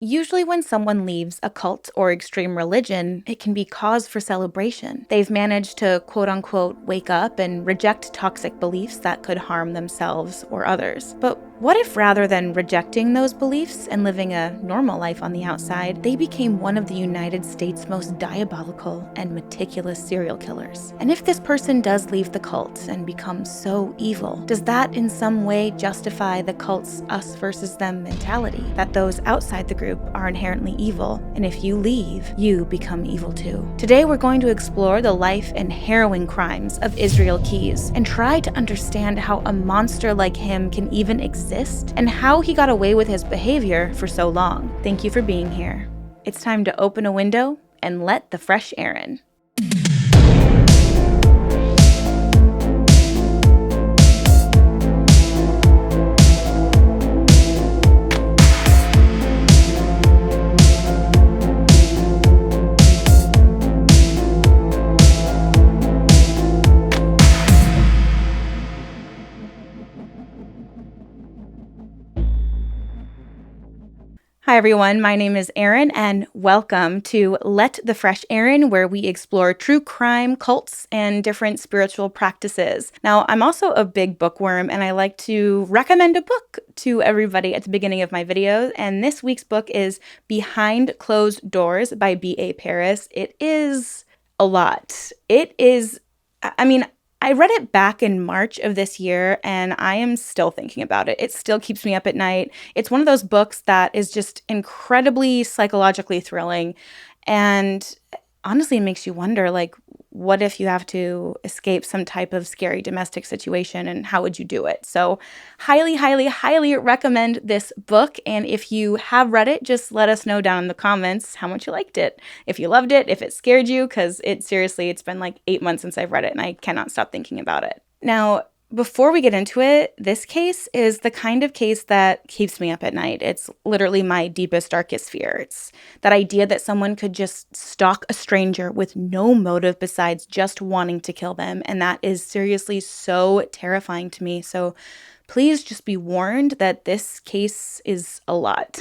Usually, when someone leaves a cult or extreme religion, it can be cause for celebration. They've managed to quote unquote wake up and reject toxic beliefs that could harm themselves or others. But what if rather than rejecting those beliefs and living a normal life on the outside, they became one of the United States' most diabolical and meticulous serial killers? And if this person does leave the cult and become so evil, does that in some way justify the cult's us versus them mentality? That those outside the group are inherently evil, and if you leave, you become evil too. Today we're going to explore the life and harrowing crimes of Israel Keyes and try to understand how a monster like him can even exist and how he got away with his behavior for so long. Thank you for being here. It's time to open a window and let the fresh air in. Hi everyone, my name is Erin and welcome to Let the Fresh Air In, where we explore true crime, cults, and different spiritual practices. Now, I'm also a big bookworm and I like to recommend a book to everybody at the beginning of my videos, and this week's book is Behind Closed Doors by B.A. Paris. It is a lot. I read it back in March of this year, and I am still thinking about it. It still keeps me up at night. It's one of those books that is just incredibly psychologically thrilling, and honestly, it makes you wonder, what if you have to escape some type of scary domestic situation, and how would you do it? So highly, highly, highly recommend this book. And if you have read it, just let us know down in the comments how much you liked it. If you loved it, if it scared you, because it's been like 8 months since I've read it and I cannot stop thinking about it. Now, before we get into it, this case is the kind of case that keeps me up at night. It's literally my deepest, darkest fear. It's that idea that someone could just stalk a stranger with no motive besides just wanting to kill them. And that is seriously so terrifying to me. So please just be warned that this case is a lot.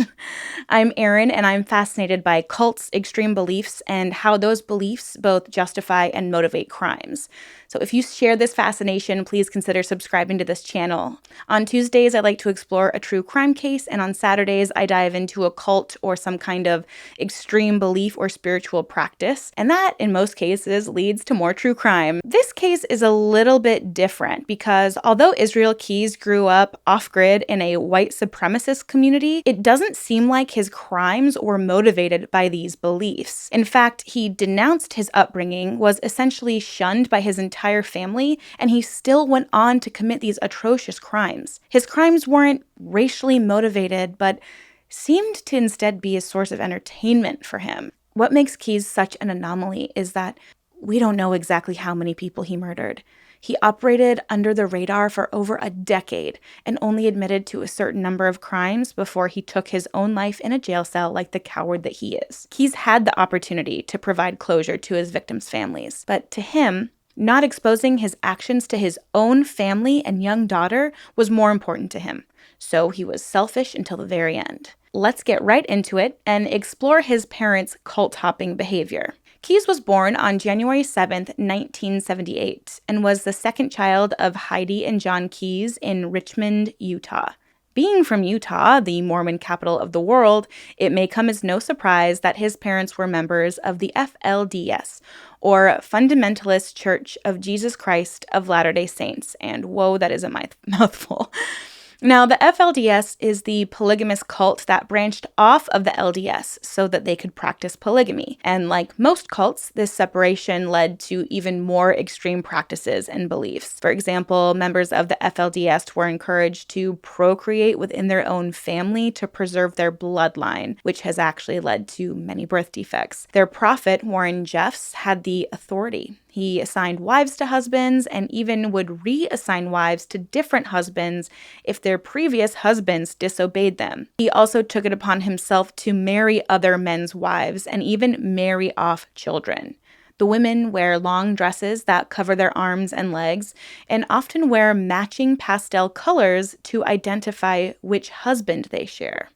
I'm Erin, and I'm fascinated by cults, extreme beliefs, and how those beliefs both justify and motivate crimes. So if you share this fascination, please consider subscribing to this channel. On Tuesdays, I like to explore a true crime case, and on Saturdays, I dive into a cult or some kind of extreme belief or spiritual practice, and that, in most cases, leads to more true crime. This case is a little bit different because although Israel Keyes grew up off-grid in a white supremacist community, it doesn't seem like his crimes were motivated by these beliefs. In fact, he denounced his upbringing, was essentially shunned by his entire family, and he still went on to commit these atrocious crimes. His crimes weren't racially motivated, but seemed to instead be a source of entertainment for him. What makes Keyes such an anomaly is that we don't know exactly how many people he murdered. He operated under the radar for over a decade and only admitted to a certain number of crimes before he took his own life in a jail cell like the coward that he is. Keyes had the opportunity to provide closure to his victims' families, but to him, not exposing his actions to his own family and young daughter was more important to him. So he was selfish until the very end. Let's get right into it and explore his parents' cult-hopping behavior. Keyes was born on January 7th, 1978, and was the second child of Heidi and John Keyes in Richmond, Utah. Being from Utah, the Mormon capital of the world, it may come as no surprise that his parents were members of the FLDS, or Fundamentalist Church of Jesus Christ of Latter-day Saints, and whoa, that is a mouthful. Now, the FLDS is the polygamous cult that branched off of the LDS so that they could practice polygamy. And like most cults, this separation led to even more extreme practices and beliefs. For example, members of the FLDS were encouraged to procreate within their own family to preserve their bloodline, which has actually led to many birth defects. Their prophet, Warren Jeffs, had the authority. He assigned wives to husbands and even would reassign wives to different husbands if their previous husbands disobeyed them. He also took it upon himself to marry other men's wives and even marry off children. The women wear long dresses that cover their arms and legs and often wear matching pastel colors to identify which husband they share.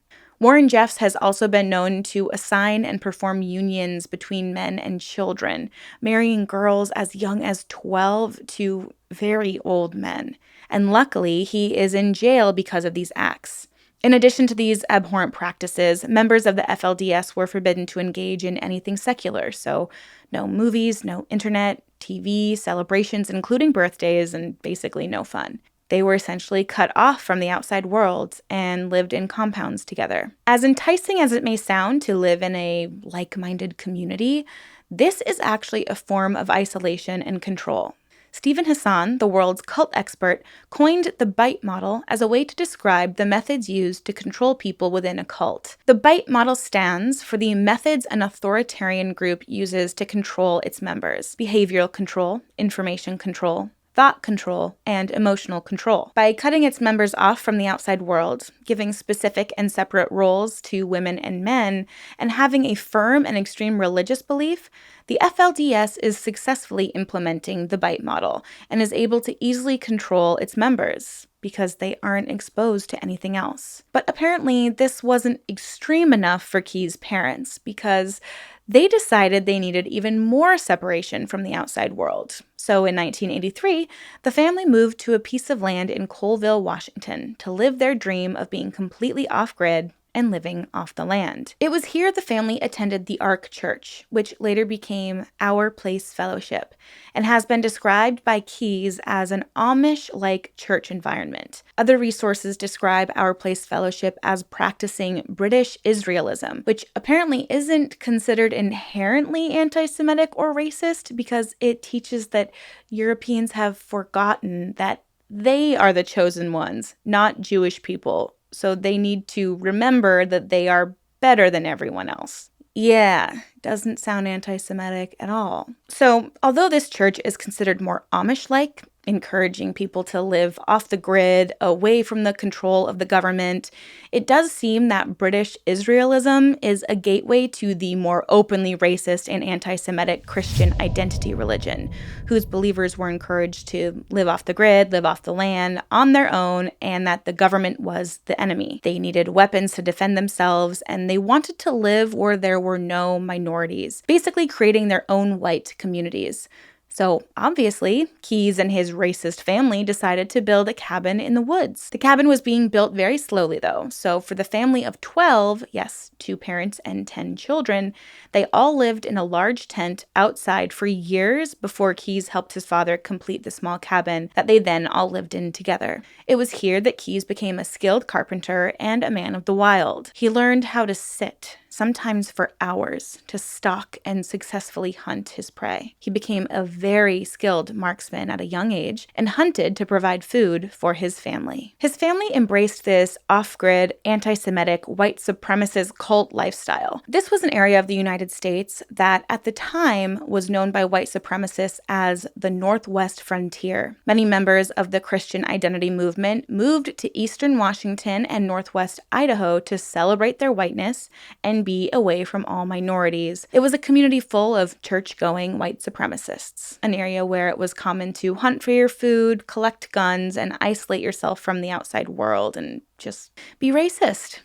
Warren Jeffs has also been known to assign and perform unions between men and children, marrying girls as young as 12 to very old men. And luckily, he is in jail because of these acts. In addition to these abhorrent practices, members of the FLDS were forbidden to engage in anything secular, so no movies, no internet, TV, celebrations, including birthdays, and basically no fun. They were essentially cut off from the outside world and lived in compounds together. As enticing as it may sound to live in a like-minded community, this is actually a form of isolation and control. Stephen Hassan, the world's cult expert, coined the bite model as a way to describe the methods used to control people within a cult. The bite model stands for the methods an authoritarian group uses to control its members: behavioral control, information control, thought control, and emotional control. By cutting its members off from the outside world, giving specific and separate roles to women and men, and having a firm and extreme religious belief, the FLDS is successfully implementing the bite model and is able to easily control its members because they aren't exposed to anything else. But apparently, this wasn't extreme enough for Key's parents because they decided they needed even more separation from the outside world. So in 1983, the family moved to a piece of land in Colville, Washington, to live their dream of being completely off-grid and living off the land. It was here the family attended the Ark Church, which later became Our Place Fellowship, and has been described by Keyes as an Amish-like church environment. Other resources describe Our Place Fellowship as practicing British Israelism, which apparently isn't considered inherently anti-Semitic or racist because it teaches that Europeans have forgotten that they are the chosen ones, not Jewish people. So they need to remember that they are better than everyone else. Yeah, doesn't sound anti-Semitic at all. So, although this church is considered more Amish-like, encouraging people to live off the grid, away from the control of the government, it does seem that British Israelism is a gateway to the more openly racist and anti-Semitic Christian identity religion, whose believers were encouraged to live off the grid, live off the land on their own, and that the government was the enemy. They needed weapons to defend themselves, and they wanted to live where there were no minorities, basically creating their own white communities. So, obviously, Keyes and his racist family decided to build a cabin in the woods. The cabin was being built very slowly, though, so for the family of 12, yes, 2 parents and 10 children, they all lived in a large tent outside for years before Keyes helped his father complete the small cabin that they then all lived in together. It was here that Keyes became a skilled carpenter and a man of the wild. He learned how to sit, sometimes for hours, to stalk and successfully hunt his prey. He became a very skilled marksman at a young age and hunted to provide food for his family. His family embraced this off-grid, anti-Semitic, white supremacist cult lifestyle. This was an area of the United States that at the time was known by white supremacists as the Northwest Frontier. Many members of the Christian identity movement moved to eastern Washington and northwest Idaho to celebrate their whiteness and be away from all minorities. It was a community full of church-going white supremacists, an area where it was common to hunt for your food, collect guns, and isolate yourself from the outside world and just be racist.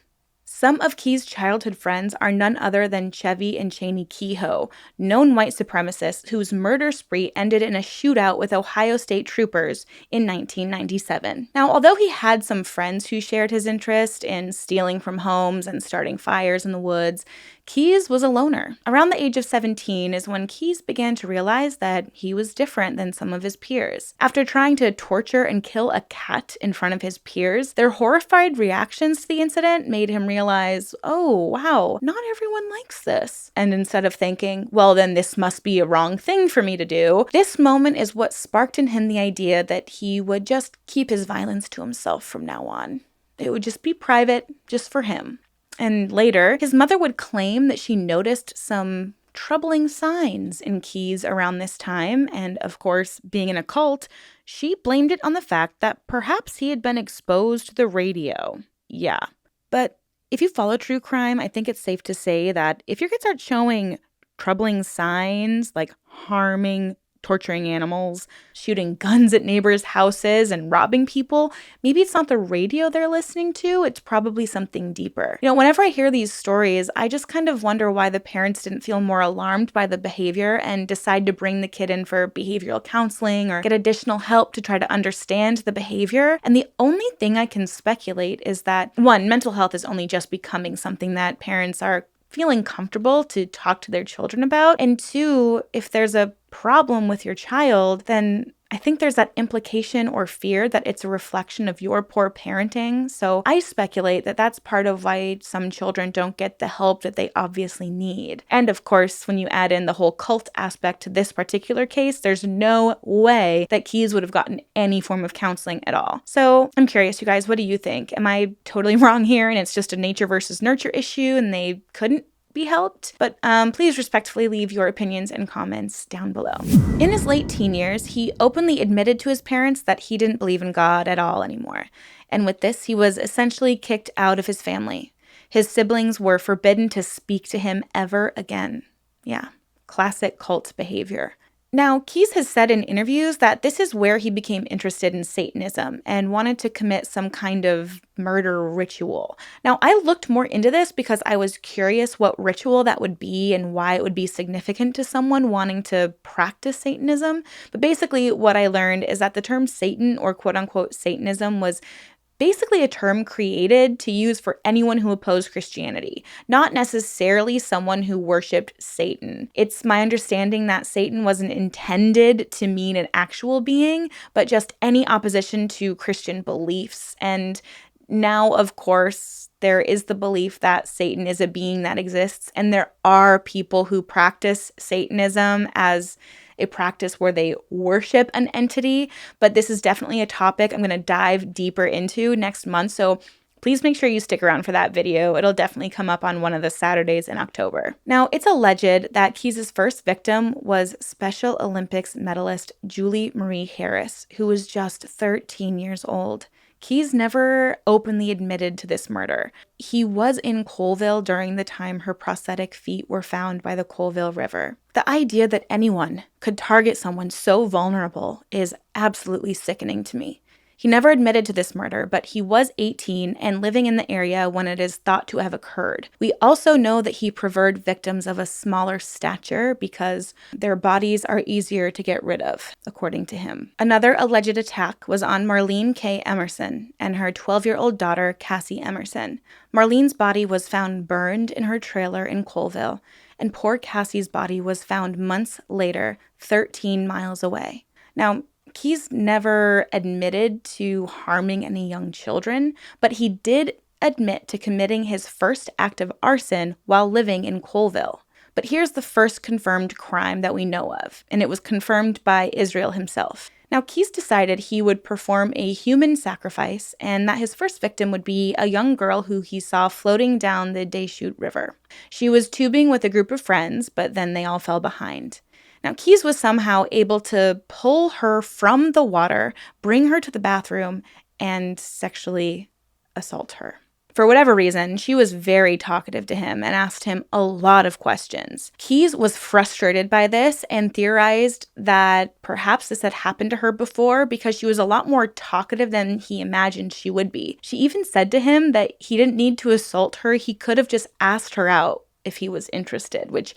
Some of Keyes' childhood friends are none other than Chevy and Cheney Kehoe, known white supremacists whose murder spree ended in a shootout with Ohio State troopers in 1997. Now, although he had some friends who shared his interest in stealing from homes and starting fires in the woods, Keyes was a loner. Around the age of 17 is when Keyes began to realize that he was different than some of his peers. After trying to torture and kill a cat in front of his peers, their horrified reactions to the incident made him realize, oh, wow, not everyone likes this. And instead of thinking, well, then this must be a wrong thing for me to do, this moment is what sparked in him the idea that he would just keep his violence to himself from now on. It would just be private, just for him. And later, his mother would claim that she noticed some troubling signs in Keyes around this time, and of course, being in a cult, she blamed it on the fact that perhaps he had been exposed to the radio. Yeah. But if you follow true crime, I think it's safe to say that if your kids start showing troubling signs like harming torturing animals, shooting guns at neighbors' houses, and robbing people, maybe it's not the radio they're listening to, it's probably something deeper. Whenever I hear these stories, I just kind of wonder why the parents didn't feel more alarmed by the behavior and decide to bring the kid in for behavioral counseling or get additional help to try to understand the behavior. And the only thing I can speculate is that, one, mental health is only just becoming something that parents are feeling comfortable to talk to their children about. And two, if there's a problem with your child, then I think there's that implication or fear that it's a reflection of your poor parenting. So I speculate that that's part of why some children don't get the help that they obviously need. And of course, when you add in the whole cult aspect to this particular case, there's no way that Keyes would have gotten any form of counseling at all. So I'm curious, you guys, what do you think? Am I totally wrong here and it's just a nature versus nurture issue and they couldn't be helped? But please respectfully leave your opinions and comments down below. In his late teen years, he openly admitted to his parents that he didn't believe in God at all anymore. And with this, he was essentially kicked out of his family. His siblings were forbidden to speak to him ever again. Yeah, classic cult behavior. Now, Keyes has said in interviews that this is where he became interested in Satanism and wanted to commit some kind of murder ritual. Now, I looked more into this because I was curious what ritual that would be and why it would be significant to someone wanting to practice Satanism. But basically, what I learned is that the term Satan, or quote-unquote Satanism, was basically a term created to use for anyone who opposed Christianity, not necessarily someone who worshipped Satan. It's my understanding that Satan wasn't intended to mean an actual being, but just any opposition to Christian beliefs. And now, of course, there is the belief that Satan is a being that exists, and there are people who practice Satanism as a practice where they worship an entity, but this is definitely a topic I'm going to dive deeper into next month, so please make sure you stick around for that video. It'll definitely come up on one of the Saturdays in October. Now, it's alleged that Keyes' first victim was Special Olympics medalist Julie Marie Harris, who was just 13 years old. Keyes never openly admitted to this murder. He was in Colville during the time her prosthetic feet were found by the Colville River. The idea that anyone could target someone so vulnerable is absolutely sickening to me. He never admitted to this murder, but he was 18 and living in the area when it is thought to have occurred. We also know that he preferred victims of a smaller stature because their bodies are easier to get rid of, according to him. Another alleged attack was on Marlene K. Emerson and her 12-year-old daughter, Cassie Emerson. Marlene's body was found burned in her trailer in Colville, and poor Cassie's body was found months later, 13 miles away. Now, Keyes never admitted to harming any young children, but he did admit to committing his first act of arson while living in Colville. But here's the first confirmed crime that we know of, and it was confirmed by Israel himself. Now, Keyes decided he would perform a human sacrifice and that his first victim would be a young girl who he saw floating down the Deschutes River. She was tubing with a group of friends, but then they all fell behind. Now, Keyes was somehow able to pull her from the water, bring her to the bathroom, and sexually assault her. For whatever reason, she was very talkative to him and asked him a lot of questions. Keyes was frustrated by this and theorized that perhaps this had happened to her before because she was a lot more talkative than he imagined she would be. She even said to him that he didn't need to assault her, he could have just asked her out if he was interested, which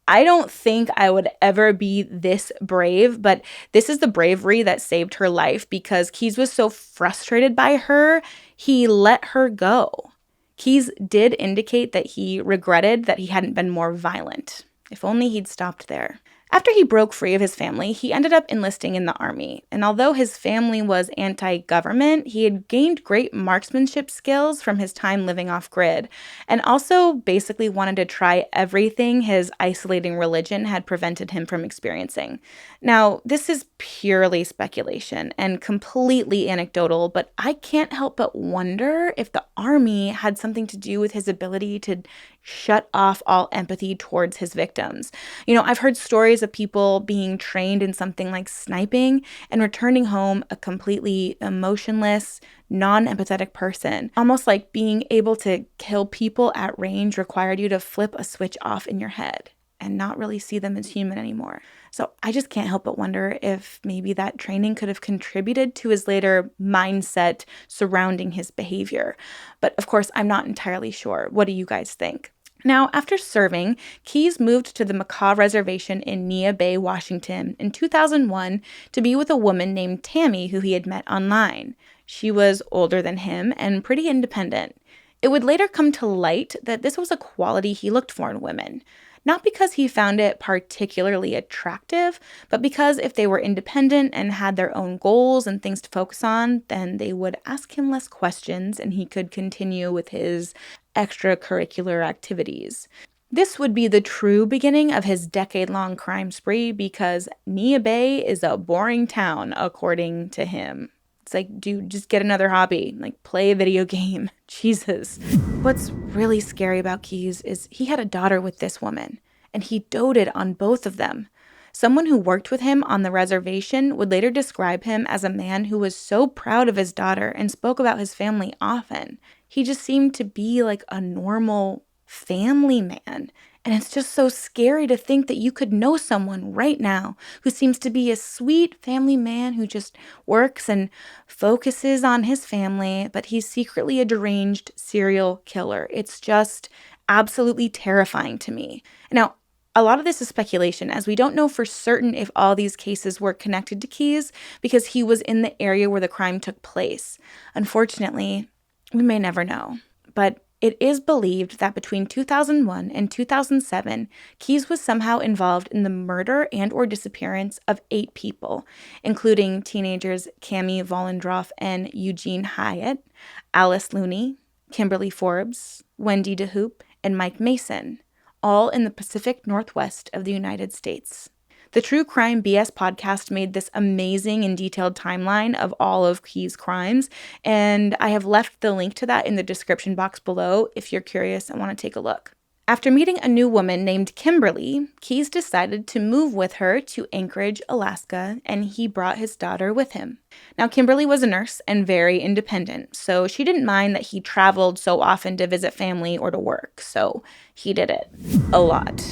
I don't think I would ever be this brave, but this is the bravery that saved her life because Keyes was so frustrated by her, he let her go. Keyes did indicate that he regretted that he hadn't been more violent. If only he'd stopped there. After he broke free of his family, he ended up enlisting in the army, and although his family was anti-government, he had gained great marksmanship skills from his time living off-grid, and also basically wanted to try everything his isolating religion had prevented him from experiencing. Now, this is purely speculation and completely anecdotal, but I can't help but wonder if the army had something to do with his ability to shut off all empathy towards his victims. I've heard stories of people being trained in something like sniping and returning home a completely emotionless, non-empathetic person. Almost like being able to kill people at range required you to flip a switch off in your head. and not really see them as human anymore. So I just can't help but wonder if maybe that training could have contributed to his later mindset surrounding his behavior. But of course, I'm not entirely sure. What do you guys think? Now, after serving, Keyes moved to the Macaw Reservation in Nia Bay, Washington in 2001 to be with a woman named Tammy who he had met online. She was older than him and pretty independent. It would later come to light that this was a quality he looked for in women. Not because he found it particularly attractive, but because if they were independent and had their own goals and things to focus on, then they would ask him less questions and he could continue with his extracurricular activities. This would be the true beginning of his decade-long crime spree because Nia Bay is a boring town, according to him. It's like, dude, just get another hobby, like play a video game. Jesus. What's really scary about Keyes is he had a daughter with this woman, and he doted on both of them. Someone who worked with him on the reservation would later describe him as a man who was so proud of his daughter and spoke about his family often. He just seemed to be like a normal family man. And it's just so scary to think that you could know someone right now who seems to be a sweet family man who just works and focuses on his family, but he's secretly a deranged serial killer. It's just absolutely terrifying to me. Now, a lot of this is speculation, as we don't know for certain if all these cases were connected to Keyes because he was in the area where the crime took place. Unfortunately, we may never know. But it is believed that between 2001 and 2007, Keyes was somehow involved in the murder and or disappearance of 8 people, including teenagers Cammie Vollendroff and Eugene Hyatt, Alice Looney, Kimberly Forbes, Wendy DeHoop, and Mike Mason, all in the Pacific Northwest of the United States. The True Crime BS podcast made this amazing and detailed timeline of all of Keyes' crimes, and I have left the link to that in the description box below if you're curious and want to take a look. After meeting a new woman named Kimberly, Keyes decided to move with her to Anchorage, Alaska, and he brought his daughter with him. Now, Kimberly was a nurse and very independent, so she didn't mind that he traveled so often to visit family or to work, so he did it a lot.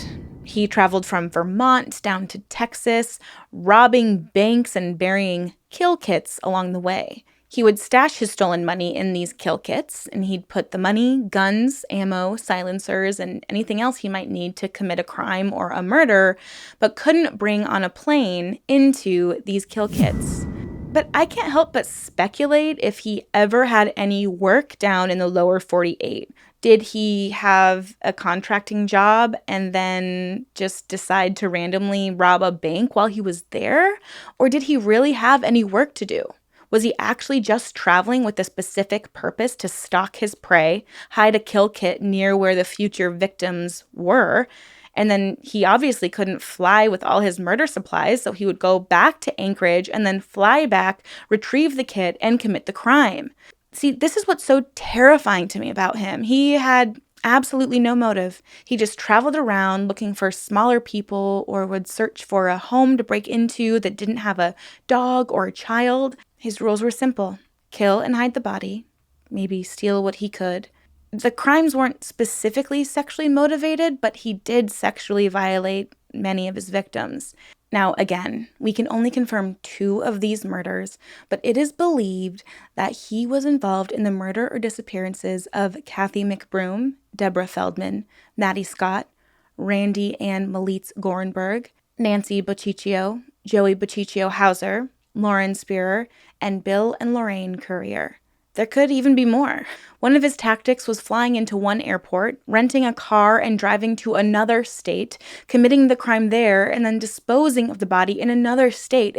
He traveled from Vermont down to Texas, robbing banks and burying kill kits along the way. He would stash his stolen money in these kill kits, and he'd put the money, guns, ammo, silencers, and anything else he might need to commit a crime or a murder, but couldn't bring on a plane into these kill kits. But I can't help but speculate if he ever had any work down in the lower 48. Did he have a contracting job and then just decide to randomly rob a bank while he was there? Or did he really have any work to do? Was he actually just traveling with a specific purpose to stalk his prey, hide a kill kit near where the future victims were? And then he obviously couldn't fly with all his murder supplies, so he would go back to Anchorage and then fly back, retrieve the kit, and commit the crime. See, this is what's so terrifying to me about him. He had absolutely no motive. He just traveled around looking for smaller people or would search for a home to break into that didn't have a dog or a child. His rules were simple: kill and hide the body, maybe steal what he could. The crimes weren't specifically sexually motivated, but he did sexually violate many of his victims. Now, again, we can only confirm 2 of these murders, but it is believed that he was involved in the murder or disappearances of Kathy McBroom, Deborah Feldman, Maddie Scott, Randy and Malitz Gorenberg, Nancy Bocciccio, Joey Bocciccio Hauser, Lauren Spearer, and Bill and Lorraine Currier. There could even be more. One of his tactics was flying into one airport, renting a car and driving to another state, committing the crime there, and then disposing of the body in another state.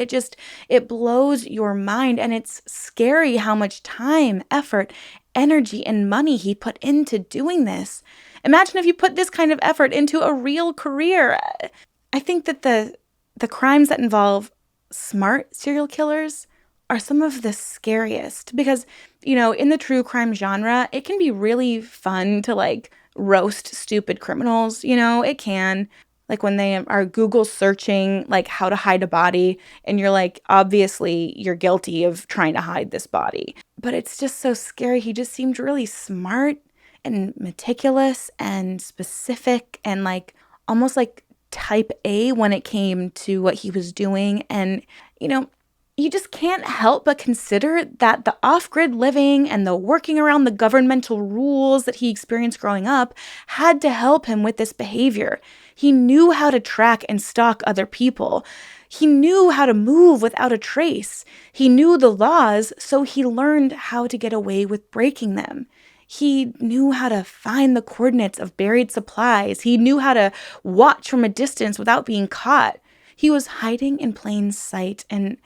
It blows your mind, and it's scary how much time, effort, energy, and money he put into doing this. Imagine if you put this kind of effort into a real career. I think that the crimes that involve smart serial killers are some of the scariest because, in the true crime genre, it can be really fun to roast stupid criminals. It can, when they are Google searching how to hide a body and you're obviously you're guilty of trying to hide this body. But it's just so scary. He just seemed really smart and meticulous and specific and almost type A when it came to what he was doing. And, you just can't help but consider that the off-grid living and the working around the governmental rules that he experienced growing up had to help him with this behavior. He knew how to track and stalk other people. He knew how to move without a trace. He knew the laws, so he learned how to get away with breaking them. He knew how to find the coordinates of buried supplies. He knew how to watch from a distance without being caught. He was hiding in plain sight, and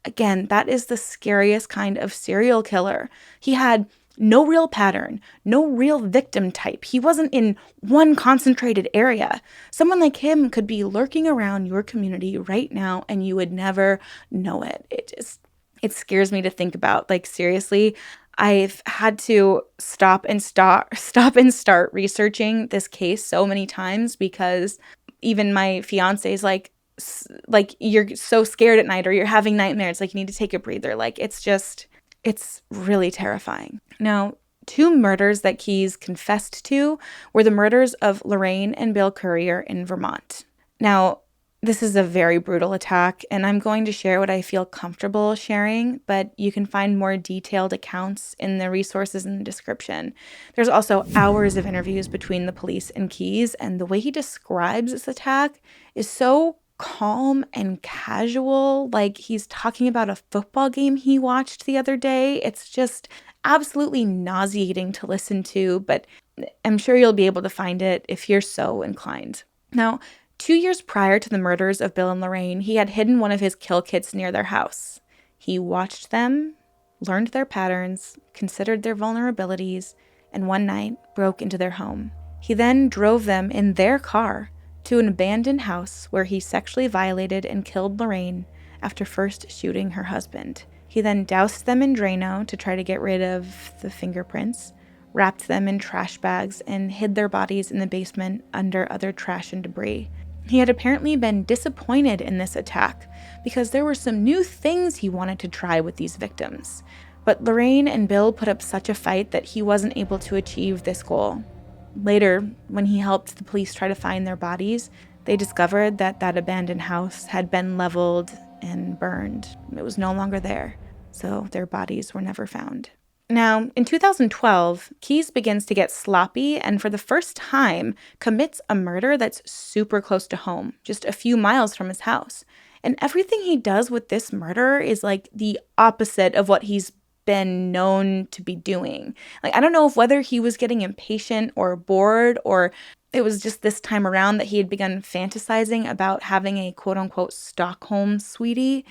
again, that is the scariest kind of serial killer. He had no real pattern, no real victim type. He wasn't in one concentrated area. Someone like him could be lurking around your community right now and you would never know it. It scares me to think about. Like, seriously, I've had to stop and start researching this case so many times because even my fiance is like, you're so scared at night or you're having nightmares, like you need to take a breather. Like, it's really terrifying. Now, 2 murders that Keyes confessed to were the murders of Lorraine and Bill Currier in Vermont. Now, this is a very brutal attack, and I'm going to share what I feel comfortable sharing, but you can find more detailed accounts in the resources in the description. There's also hours of interviews between the police and Keyes, and the way he describes this attack is so calm and casual, like he's talking about a football game he watched the other day. It's just absolutely nauseating to listen to, but I'm sure you'll be able to find it if you're so inclined. Now, 2 years prior to the murders of Bill and Lorraine, he had hidden one of his kill kits near their house. He watched them, learned their patterns, considered their vulnerabilities, and one night broke into their home. He then drove them in their car to an abandoned house where he sexually violated and killed Lorraine after first shooting her husband. He then doused them in Drano to try to get rid of the fingerprints, wrapped them in trash bags, and hid their bodies in the basement under other trash and debris. He had apparently been disappointed in this attack because there were some new things he wanted to try with these victims. But Lorraine and Bill put up such a fight that he wasn't able to achieve this goal. Later, when he helped the police try to find their bodies, they discovered that that abandoned house had been leveled and burned. It was no longer there, so their bodies were never found. Now, in 2012, Keyes begins to get sloppy and for the first time commits a murder that's super close to home, just a few miles from his house. And everything he does with this murder is like the opposite of what he's been known to be doing. Like, I don't know if whether he was getting impatient or bored or it was just this time around that he had begun fantasizing about having a quote-unquote Stockholm sweetie,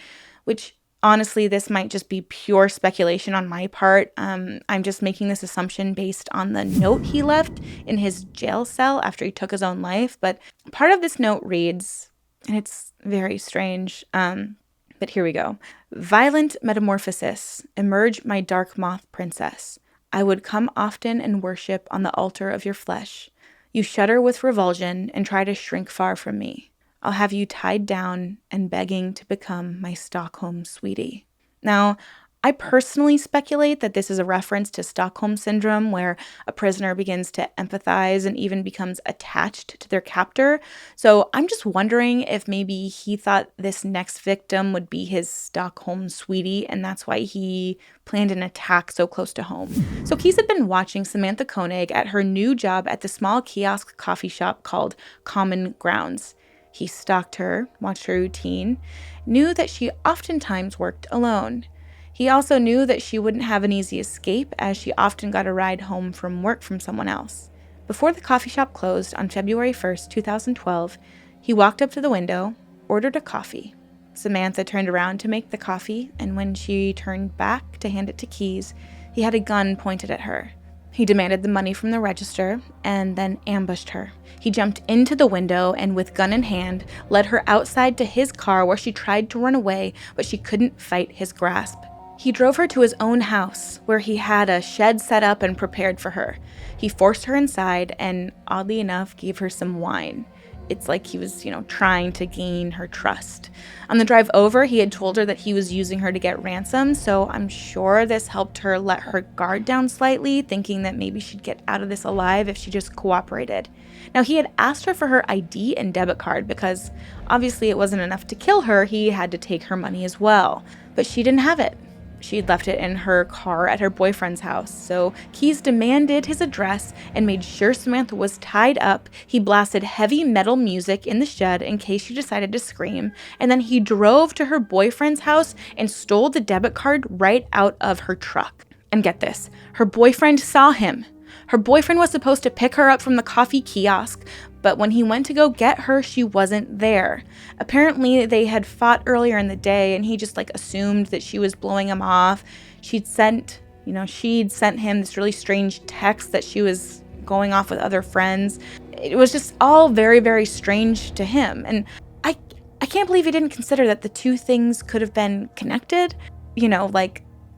which honestly, this might just be pure speculation on my part. I'm just making this assumption based on the note he left in his jail cell after he took his own life. But part of this note reads, and it's very strange, but here we go. Violent metamorphosis, emerge my dark moth princess. I would come often and worship on the altar of your flesh. You shudder with revulsion and try to shrink far from me. I'll have you tied down and begging to become my Stockholm sweetie. Now, I personally speculate that this is a reference to Stockholm Syndrome, where a prisoner begins to empathize and even becomes attached to their captor. So I'm just wondering if maybe he thought this next victim would be his Stockholm sweetie, and that's why he planned an attack so close to home. So Keyes had been watching Samantha Koenig at her new job at the small kiosk coffee shop called Common Grounds. He stalked her, watched her routine, knew that she oftentimes worked alone. He also knew that she wouldn't have an easy escape, as she often got a ride home from work from someone else. Before the coffee shop closed on February 1st, 2012, he walked up to the window, ordered a coffee. Samantha turned around to make the coffee, and when she turned back to hand it to Keyes, he had a gun pointed at her. He demanded the money from the register and then ambushed her. He jumped into the window and, with gun in hand, led her outside to his car where she tried to run away, but she couldn't fight his grasp. He drove her to his own house, where he had a shed set up and prepared for her. He forced her inside and, oddly enough, gave her some wine. it's like he was, trying to gain her trust. On the drive over, he had told her that he was using her to get ransom, so I'm sure this helped her let her guard down slightly, thinking that maybe she'd get out of this alive if she just cooperated. Now, he had asked her for her ID and debit card because obviously it wasn't enough to kill her, he had to take her money as well. But she didn't have it. She'd left it in her car at her boyfriend's house, so Keyes demanded his address and made sure Samantha was tied up. He blasted heavy metal music in the shed in case she decided to scream, and then he drove to her boyfriend's house and stole the debit card right out of her truck. And get this, her boyfriend saw him. Her boyfriend was supposed to pick her up from the coffee kiosk, but when he went to go get her, she wasn't there. Apparently, they had fought earlier in the day, and he just assumed that she was blowing him off. She'd sent him this really strange text that she was going off with other friends. It was just all very, very strange to him. And I can't believe he didn't consider that the two things could have been connected.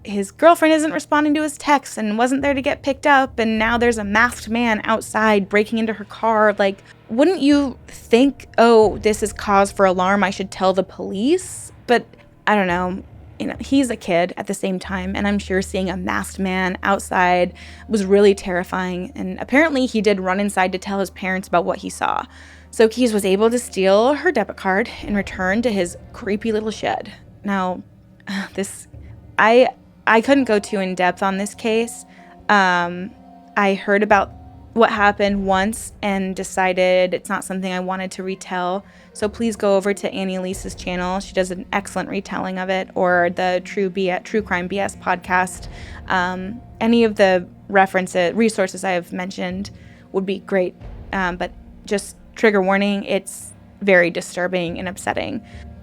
His girlfriend isn't responding to his texts and wasn't there to get picked up, and now there's a masked man outside breaking into her car. Wouldn't you think, oh, this is cause for alarm, I should tell the police? But I don't know. He's a kid at the same time, and I'm sure seeing a masked man outside was really terrifying, and apparently he did run inside to tell his parents about what he saw. So Keyes was able to steal her debit card and return to his creepy little shed. Now, I couldn't go too in depth on this case. I heard about what happened once and decided it's not something I wanted to retell. So please go over to Annie Elise's channel. She does an excellent retelling of it, or the True Crime BS podcast. Any of the resources I have mentioned would be great. But just trigger warning, it's very disturbing and upsetting.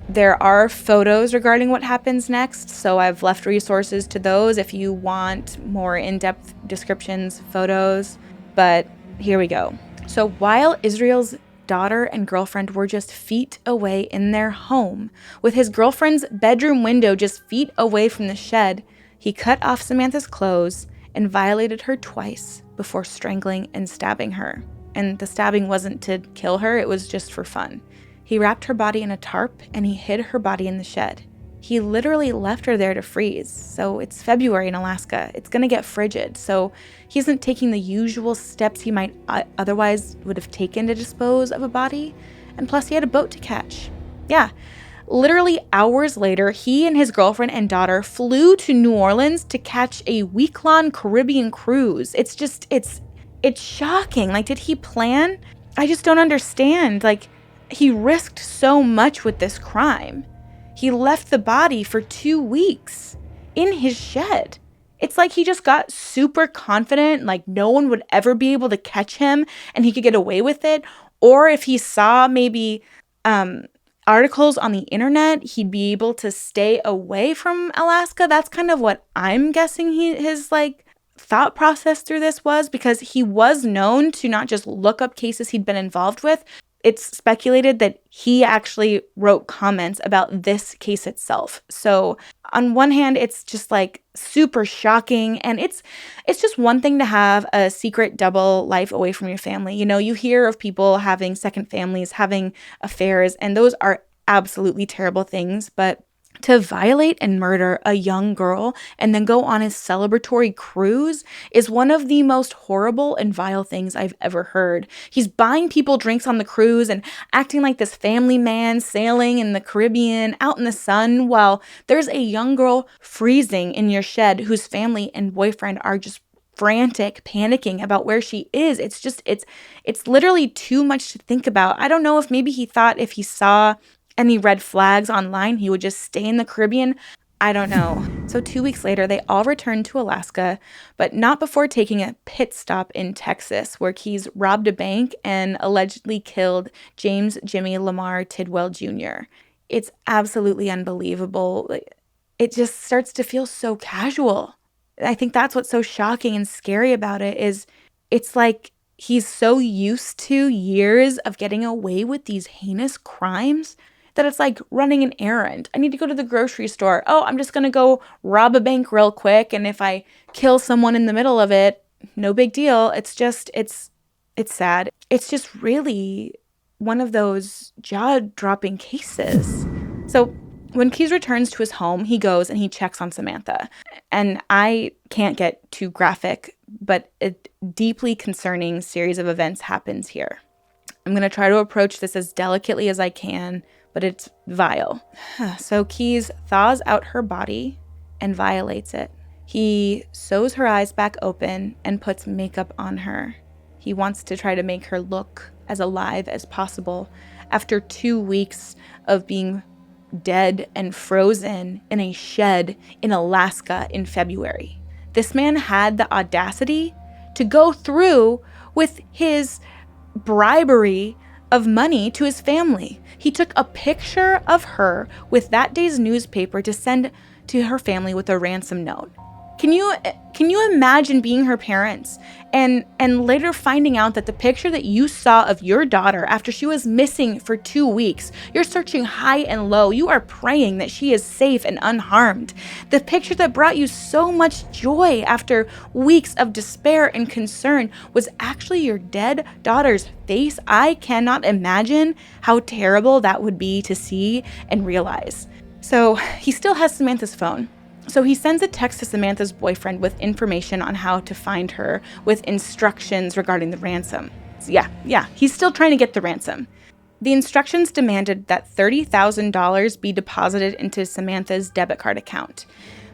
There are photos regarding what happens next, so I've left resources to those if you want more in-depth descriptions, photos, but here we go. So while Israel's daughter and girlfriend were just feet away in their home, with his girlfriend's bedroom window just feet away from the shed, he cut off Samantha's clothes and violated her twice before strangling and stabbing her. And the stabbing wasn't to kill her, it was just for fun. He wrapped her body in a tarp and he hid her body in the shed. He literally left her there to freeze. So it's February in Alaska. It's going to get frigid. So he isn't taking the usual steps he might otherwise would have taken to dispose of a body. And plus he had a boat to catch. Yeah. Literally hours later, he and his girlfriend and daughter flew to New Orleans to catch a week-long Caribbean cruise. It's shocking. Did he plan? I just don't understand. He risked so much with this crime. He left the body for 2 weeks in his shed. It's like he just got super confident, no one would ever be able to catch him and he could get away with it. Or if he saw maybe articles on the internet, he'd be able to stay away from Alaska. That's kind of what I'm guessing his thought process through this was, because he was known to not just look up cases he'd been involved with. It's speculated that he actually wrote comments about this case itself. So on one hand, it's just super shocking. And it's just one thing to have a secret double life away from your family. You hear of people having second families, having affairs, and those are absolutely terrible things. But to violate and murder a young girl and then go on a celebratory cruise is one of the most horrible and vile things I've ever heard. He's buying people drinks on the cruise and acting like this family man sailing in the Caribbean out in the sun while there's a young girl freezing in your shed whose family and boyfriend are just frantic, panicking about where she is. It's literally too much to think about. I don't know if maybe he thought if he saw any red flags online, he would just stay in the Caribbean. I don't know. So 2 weeks later, they all returned to Alaska, but not before taking a pit stop in Texas, where Keyes robbed a bank and allegedly killed James Jimmy Lamar Tidwell Jr. It's absolutely unbelievable. It just starts to feel so casual. I think that's what's so shocking and scary about it is it's like he's so used to years of getting away with these heinous crimes that it's like running an errand. I need to go to the grocery store. Oh, I'm just going to go rob a bank real quick. And if I kill someone in the middle of it, no big deal. It's sad. It's just really one of those jaw-dropping cases. So when Keyes returns to his home, he goes and he checks on Samantha. And I can't get too graphic, but a deeply concerning series of events happens here. I'm going to try to approach this as delicately as I can, but it's vile. So Keyes thaws out her body and violates it. He sews her eyes back open and puts makeup on her. He wants to try to make her look as alive as possible after 2 weeks of being dead and frozen in a shed in Alaska in February. This man had the audacity to go through with his bribery of money to his family. He took a picture of her with that day's newspaper to send to her family with a ransom note. Can you imagine being her parents and later finding out that the picture that you saw of your daughter after she was missing for 2 weeks, you're searching high and low, you are praying that she is safe and unharmed. The picture that brought you so much joy after weeks of despair and concern was actually your dead daughter's face. I cannot imagine how terrible that would be to see and realize. So he still has Samantha's phone. So he sends a text to Samantha's boyfriend with information on how to find her, with instructions regarding the ransom. So yeah, he's still trying to get the ransom. The instructions demanded that $30,000 be deposited into Samantha's debit card account.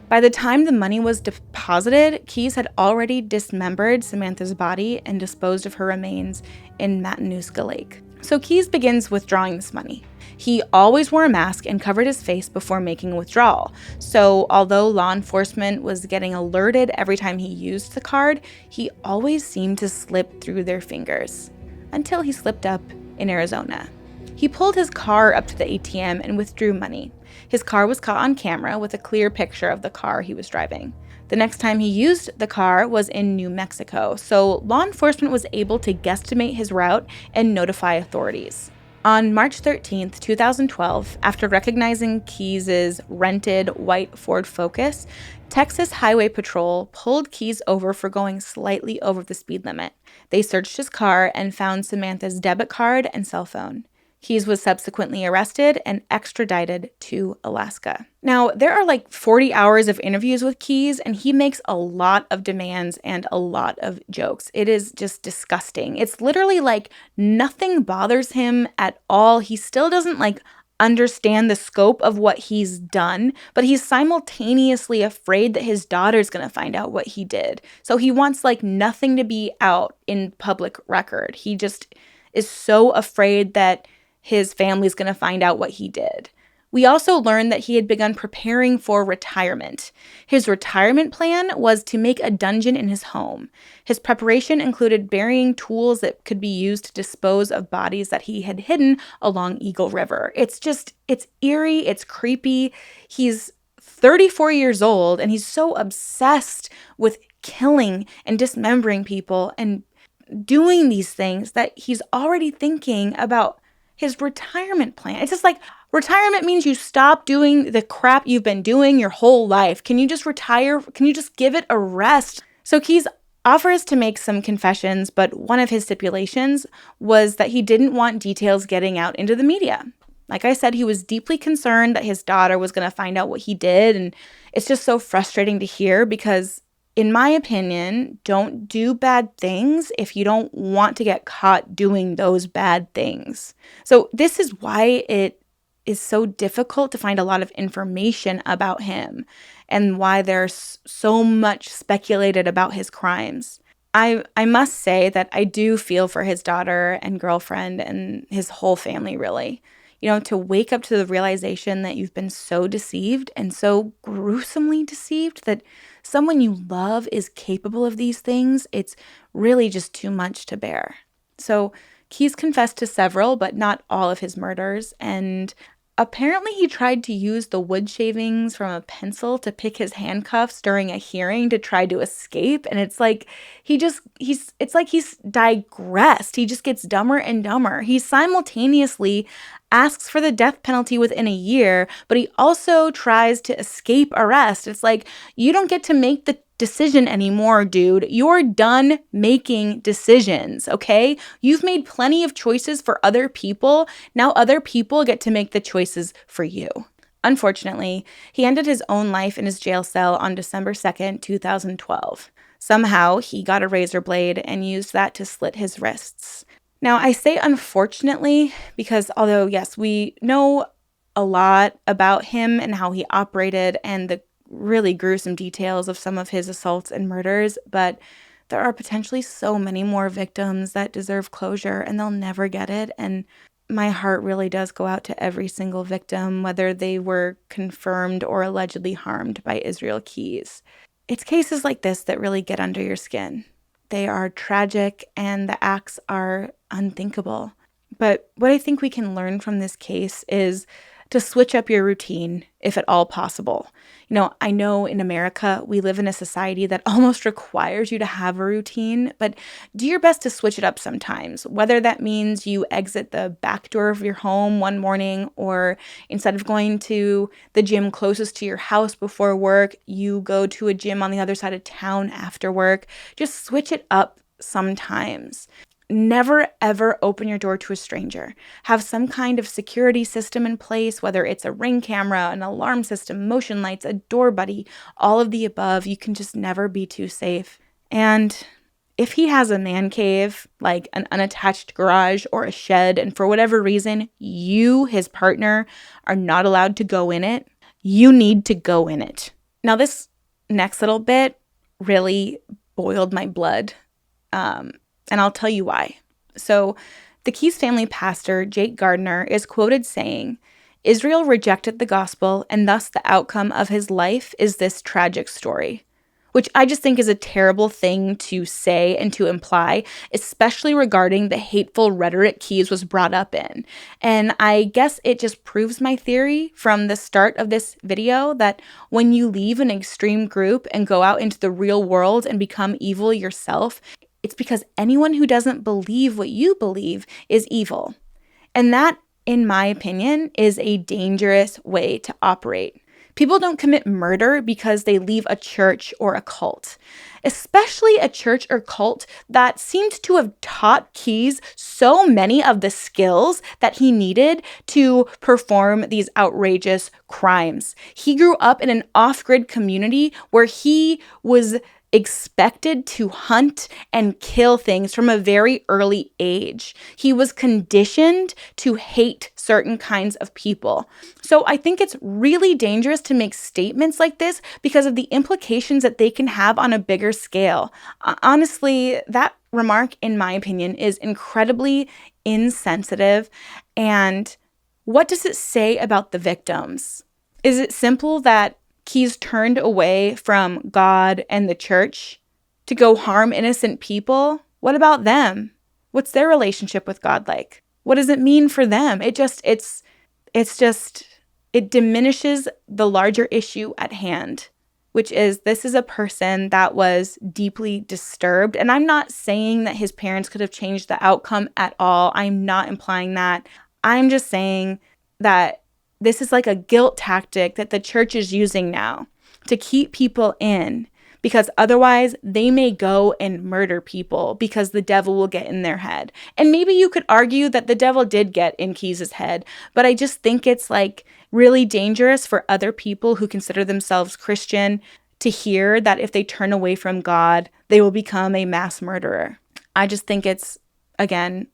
By the time the money was deposited, Keyes had already dismembered Samantha's body and disposed of her remains in Matinuska Lake. So Keyes begins withdrawing this money. He always wore a mask and covered his face before making a withdrawal. So although law enforcement was getting alerted every time he used the card, he always seemed to slip through their fingers. Until he slipped up in Arizona. He pulled his car up to the ATM and withdrew money. His car was caught on camera with a clear picture of the car he was driving. The next time he used the car was in New Mexico, so law enforcement was able to guesstimate his route and notify authorities. On March 13, 2012, after recognizing Keyes' rented white Ford Focus, Texas Highway Patrol pulled Keyes over for going slightly over the speed limit. They searched his car and found Samantha's debit card and cell phone. Keyes was subsequently arrested and extradited to Alaska. Now, there are like 40 hours of interviews with Keyes, and he makes a lot of demands and a lot of jokes. It is just disgusting. It's literally like nothing bothers him at all. He still doesn't understand the scope of what he's done, but he's simultaneously afraid that his daughter's going to find out what he did. So he wants nothing to be out in public record. He just is so afraid that his family's going to find out what he did. We also learned that he had begun preparing for retirement. His retirement plan was to make a dungeon in his home. His preparation included burying tools that could be used to dispose of bodies that he had hidden along Eagle River. It's eerie, it's creepy. He's 34 years old, and he's so obsessed with killing and dismembering people and doing these things that he's already thinking about his retirement plan. It's just retirement means you stop doing the crap you've been doing your whole life. Can you just retire? Can you just give it a rest? So Keyes offers to make some confessions, but one of his stipulations was that he didn't want details getting out into the media. Like I said, he was deeply concerned that his daughter was going to find out what he did, and it's just so frustrating to hear because, in my opinion, don't do bad things if you don't want to get caught doing those bad things. So this is why it is so difficult to find a lot of information about him and why there's so much speculated about his crimes. I must say that I do feel for his daughter and girlfriend and his whole family, really. To wake up to the realization that you've been so deceived and so gruesomely deceived that someone you love is capable of these things, it's really just too much to bear. So Keyes confessed to several, but not all of his murders, and apparently he tried to use the wood shavings from a pencil to pick his handcuffs during a hearing to try to escape, and it's like he's digressed. He just gets dumber and dumber. He simultaneously asks for the death penalty within a year, but he also tries to escape arrest. It's like, you don't get to make decision anymore, dude. You're done making decisions, okay? You've made plenty of choices for other people. Now other people get to make the choices for you. Unfortunately, he ended his own life in his jail cell on December 2nd, 2012. Somehow, he got a razor blade and used that to slit his wrists. Now, I say unfortunately because although, yes, we know a lot about him and how he operated and the really gruesome details of some of his assaults and murders, but there are potentially so many more victims that deserve closure and they'll never get it. And my heart really does go out to every single victim, whether they were confirmed or allegedly harmed by Israel Keyes. It's cases like this that really get under your skin. They are tragic and the acts are unthinkable. But what I think we can learn from this case is to switch up your routine if at all possible. I know in America, we live in a society that almost requires you to have a routine, but do your best to switch it up sometimes, whether that means you exit the back door of your home one morning, or instead of going to the gym closest to your house before work, you go to a gym on the other side of town after work. Just switch it up sometimes. Never, ever open your door to a stranger. Have some kind of security system in place, whether it's a Ring camera, an alarm system, motion lights, a door buddy, all of the above. You can just never be too safe. And if he has a man cave, like an unattached garage or a shed, and for whatever reason, you, his partner, are not allowed to go in it, you need to go in it. Now, this next little bit really boiled my blood. And I'll tell you why. So, the Keyes family pastor, Jake Gardner, is quoted saying, "Israel rejected the gospel, and thus the outcome of his life is this tragic story." Which I just think is a terrible thing to say and to imply, especially regarding the hateful rhetoric Keyes was brought up in. And I guess it just proves my theory from the start of this video that when you leave an extreme group and go out into the real world and become evil yourself, it's because anyone who doesn't believe what you believe is evil. And that, in my opinion, is a dangerous way to operate. People don't commit murder because they leave a church or a cult, especially a church or cult that seemed to have taught Keyes so many of the skills that he needed to perform these outrageous crimes. He grew up in an off-grid community where he was expected to hunt and kill things from a very early age. He was conditioned to hate certain kinds of people. So I think it's really dangerous to make statements like this because of the implications that they can have on a bigger scale. Honestly, that remark, in my opinion, is incredibly insensitive. And what does it say about the victims? Is it simple that Keyes turned away from God and the church to go harm innocent people? What about them? What's their relationship with God like? What does it mean for them? It diminishes the larger issue at hand, which is this is a person that was deeply disturbed. And I'm not saying that his parents could have changed the outcome at all. I'm not implying that. I'm just saying that this is like a guilt tactic that the church is using now to keep people in, because otherwise they may go and murder people because the devil will get in their head. And maybe you could argue that the devil did get in Keyes' head, but I just think it's like really dangerous for other people who consider themselves Christian to hear that if they turn away from God, they will become a mass murderer. I just think it's, again,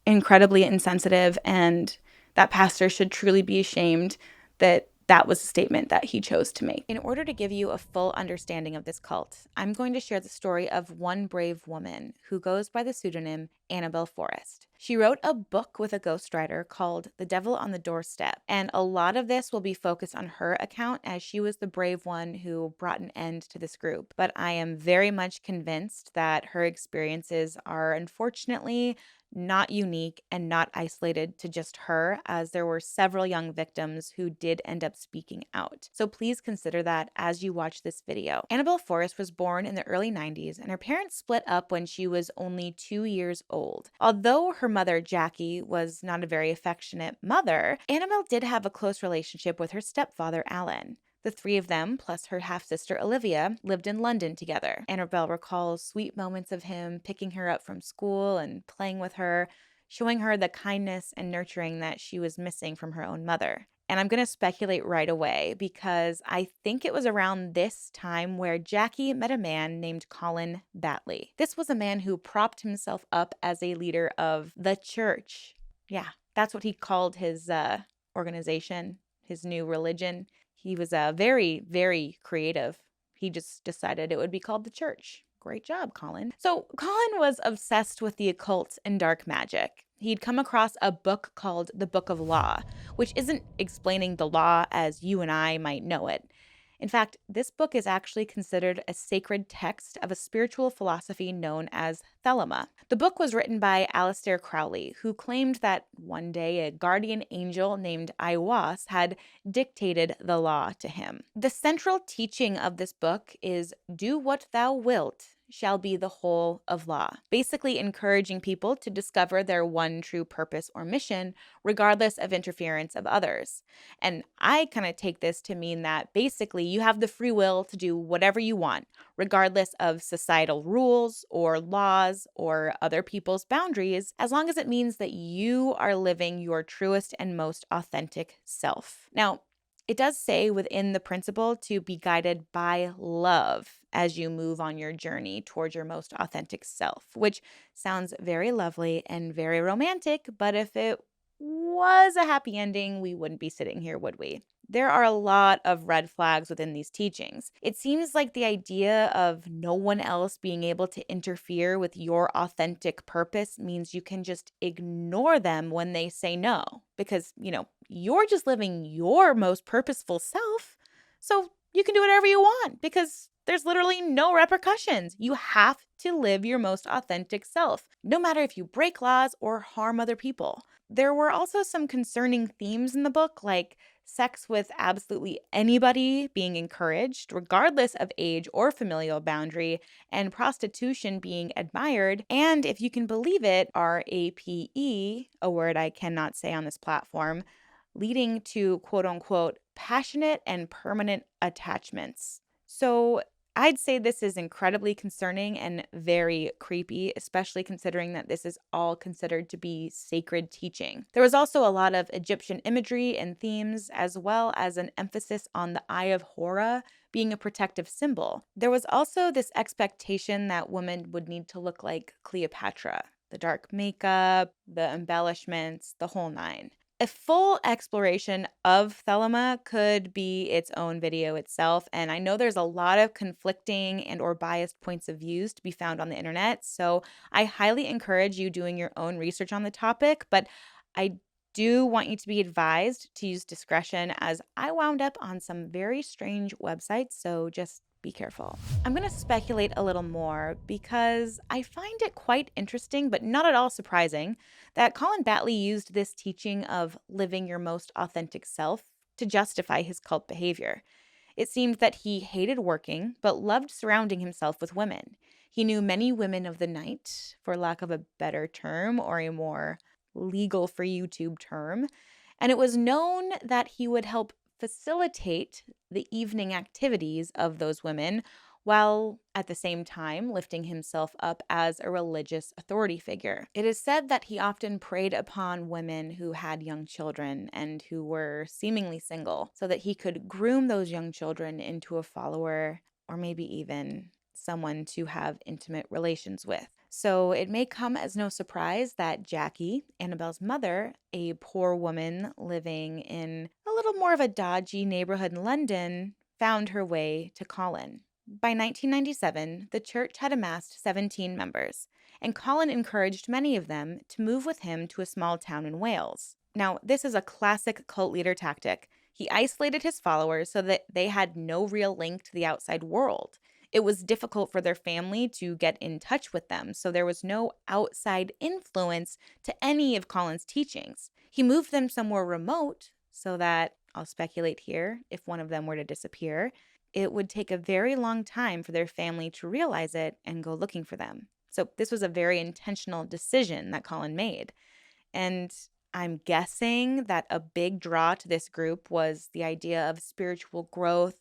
incredibly insensitive, and that pastor should truly be ashamed that that was a statement that he chose to make. In order to give you a full understanding of this cult, I'm going to share the story of one brave woman who goes by the pseudonym Annabelle Forrest. She wrote a book with a ghostwriter called The Devil on the Doorstep, and a lot of this will be focused on her account as she was the brave one who brought an end to this group. But I am very much convinced that her experiences are unfortunately not unique and not isolated to just her, as there were several young victims who did end up speaking out. So please consider that as you watch this video. Annabelle Forrest was born in the early 90s, and her parents split up when she was only 2 years old. Although her mother, Jackie, was not a very affectionate mother, Annabelle did have a close relationship with her stepfather, Alan. The three of them, plus her half-sister Olivia, lived in London together. Annabelle recalls sweet moments of him picking her up from school and playing with her, showing her the kindness and nurturing that she was missing from her own mother. And I'm going to speculate right away because I think it was around this time where Jackie met a man named Colin Batley. This was a man who propped himself up as a leader of the church. Yeah, that's what he called his organization, his new religion. He was very, very creative. He just decided it would be called the church. Great job, Colin. So Colin was obsessed with the occult and dark magic. He'd come across a book called The Book of Law, which isn't explaining the law as you and I might know it. In fact, this book is actually considered a sacred text of a spiritual philosophy known as Thelma. The book was written by Aleister Crowley, who claimed that one day a guardian angel named Aiwass had dictated the law to him. The central teaching of this book is do what thou wilt shall be the whole of law, basically encouraging people to discover their one true purpose or mission, regardless of interference of others. And I kind of take this to mean that basically you have the free will to do whatever you want, regardless of societal rules or laws or other people's boundaries, as long as it means that you are living your truest and most authentic self. Now, it does say within the principle to be guided by love as you move on your journey towards your most authentic self, which sounds very lovely and very romantic, but if it was a happy ending, we wouldn't be sitting here, would we? There are a lot of red flags within these teachings. It seems like the idea of no one else being able to interfere with your authentic purpose means you can just ignore them when they say no, because, you're just living your most purposeful self. So you can do whatever you want because there's literally no repercussions. You have to live your most authentic self, no matter if you break laws or harm other people. There were also some concerning themes in the book, like sex with absolutely anybody being encouraged, regardless of age or familial boundary, and prostitution being admired, and if you can believe it, RAPE, a word I cannot say on this platform, leading to quote-unquote passionate and permanent attachments. So I'd say this is incredibly concerning and very creepy, especially considering that this is all considered to be sacred teaching. There was also a lot of Egyptian imagery and themes, as well as an emphasis on the Eye of Horus being a protective symbol. There was also this expectation that women would need to look like Cleopatra, the dark makeup, the embellishments, the whole nine. A full exploration of Thelma could be its own video itself, and I know there's a lot of conflicting and or biased points of views to be found on the internet, so I highly encourage you doing your own research on the topic, but I do want you to be advised to use discretion as I wound up on some very strange websites, so just be careful. I'm going to speculate a little more because I find it quite interesting, but not at all surprising, that Colin Batley used this teaching of living your most authentic self to justify his cult behavior. It seemed that he hated working, but loved surrounding himself with women. He knew many women of the night, for lack of a better term or a more legal for YouTube term, and it was known that he would help facilitate the evening activities of those women while at the same time lifting himself up as a religious authority figure. It is said that he often preyed upon women who had young children and who were seemingly single so that he could groom those young children into a follower or maybe even someone to have intimate relations with. So it may come as no surprise that Jackie, Annabelle's mother, a poor woman living in a little more of a dodgy neighborhood in London, found her way to Colin. By 1997, the church had amassed 17 members, and Colin encouraged many of them to move with him to a small town in Wales. Now, this is a classic cult leader tactic. He isolated his followers so that they had no real link to the outside world. It was difficult for their family to get in touch with them, so there was no outside influence to any of Colin's teachings. He moved them somewhere remote so that, I'll speculate here, if one of them were to disappear, it would take a very long time for their family to realize it and go looking for them. So this was a very intentional decision that Colin made. And I'm guessing that a big draw to this group was the idea of spiritual growth,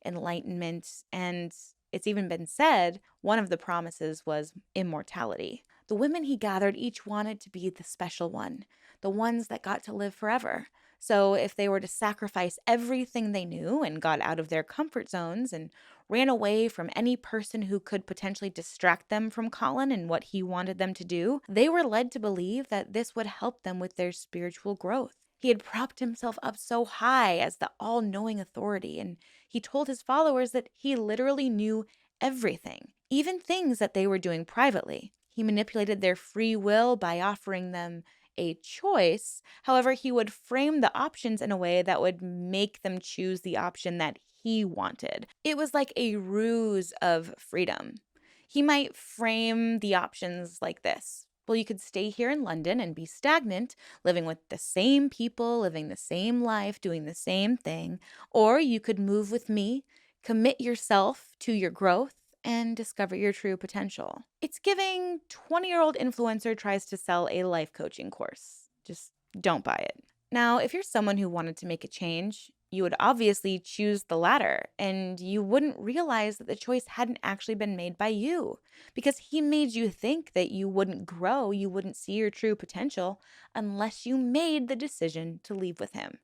enlightenment, and it's even been said one of the promises was immortality. The women he gathered each wanted to be the special one, the ones that got to live forever. So if they were to sacrifice everything they knew and got out of their comfort zones and ran away from any person who could potentially distract them from Colin and what he wanted them to do, they were led to believe that this would help them with their spiritual growth. He had propped himself up so high as the all-knowing authority, and he told his followers that he literally knew everything, even things that they were doing privately. He manipulated their free will by offering them a choice. However, he would frame the options in a way that would make them choose the option that he wanted. It was like a ruse of freedom. He might frame the options like this. Well, you could stay here in London and be stagnant, living with the same people, living the same life, doing the same thing. Or you could move with me, commit yourself to your growth, and discover your true potential. It's giving 20-year-old influencer tries to sell a life coaching course. Just don't buy it. Now, if you're someone who wanted to make a change, you would obviously choose the latter, and you wouldn't realize that the choice hadn't actually been made by you, because he made you think that you wouldn't grow, you wouldn't see your true potential unless you made the decision to leave with him.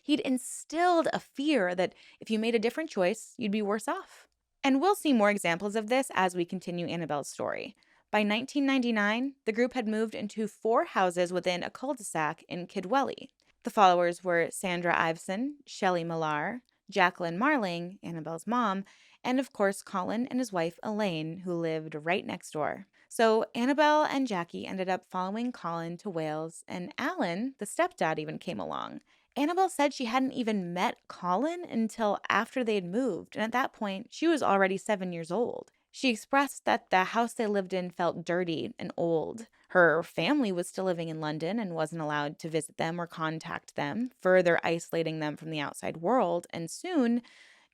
He'd instilled a fear that if you made a different choice, you'd be worse off. And we'll see more examples of this as we continue Annabelle's story. By 1999, the group had moved into 4 houses within a cul-de-sac in Kidwelly. The followers were Sandra Iveson, Shelley Millar, Jacqueline Marling, Annabelle's mom, and of course Colin and his wife Elaine, who lived right next door. So Annabelle and Jackie ended up following Colin to Wales, and Alan, the stepdad, even came along. Annabelle said she hadn't even met Colin until after they had moved, and at that point, she was already 7 years old. She expressed that the house they lived in felt dirty and old. Her family was still living in London and wasn't allowed to visit them or contact them, further isolating them from the outside world, and soon,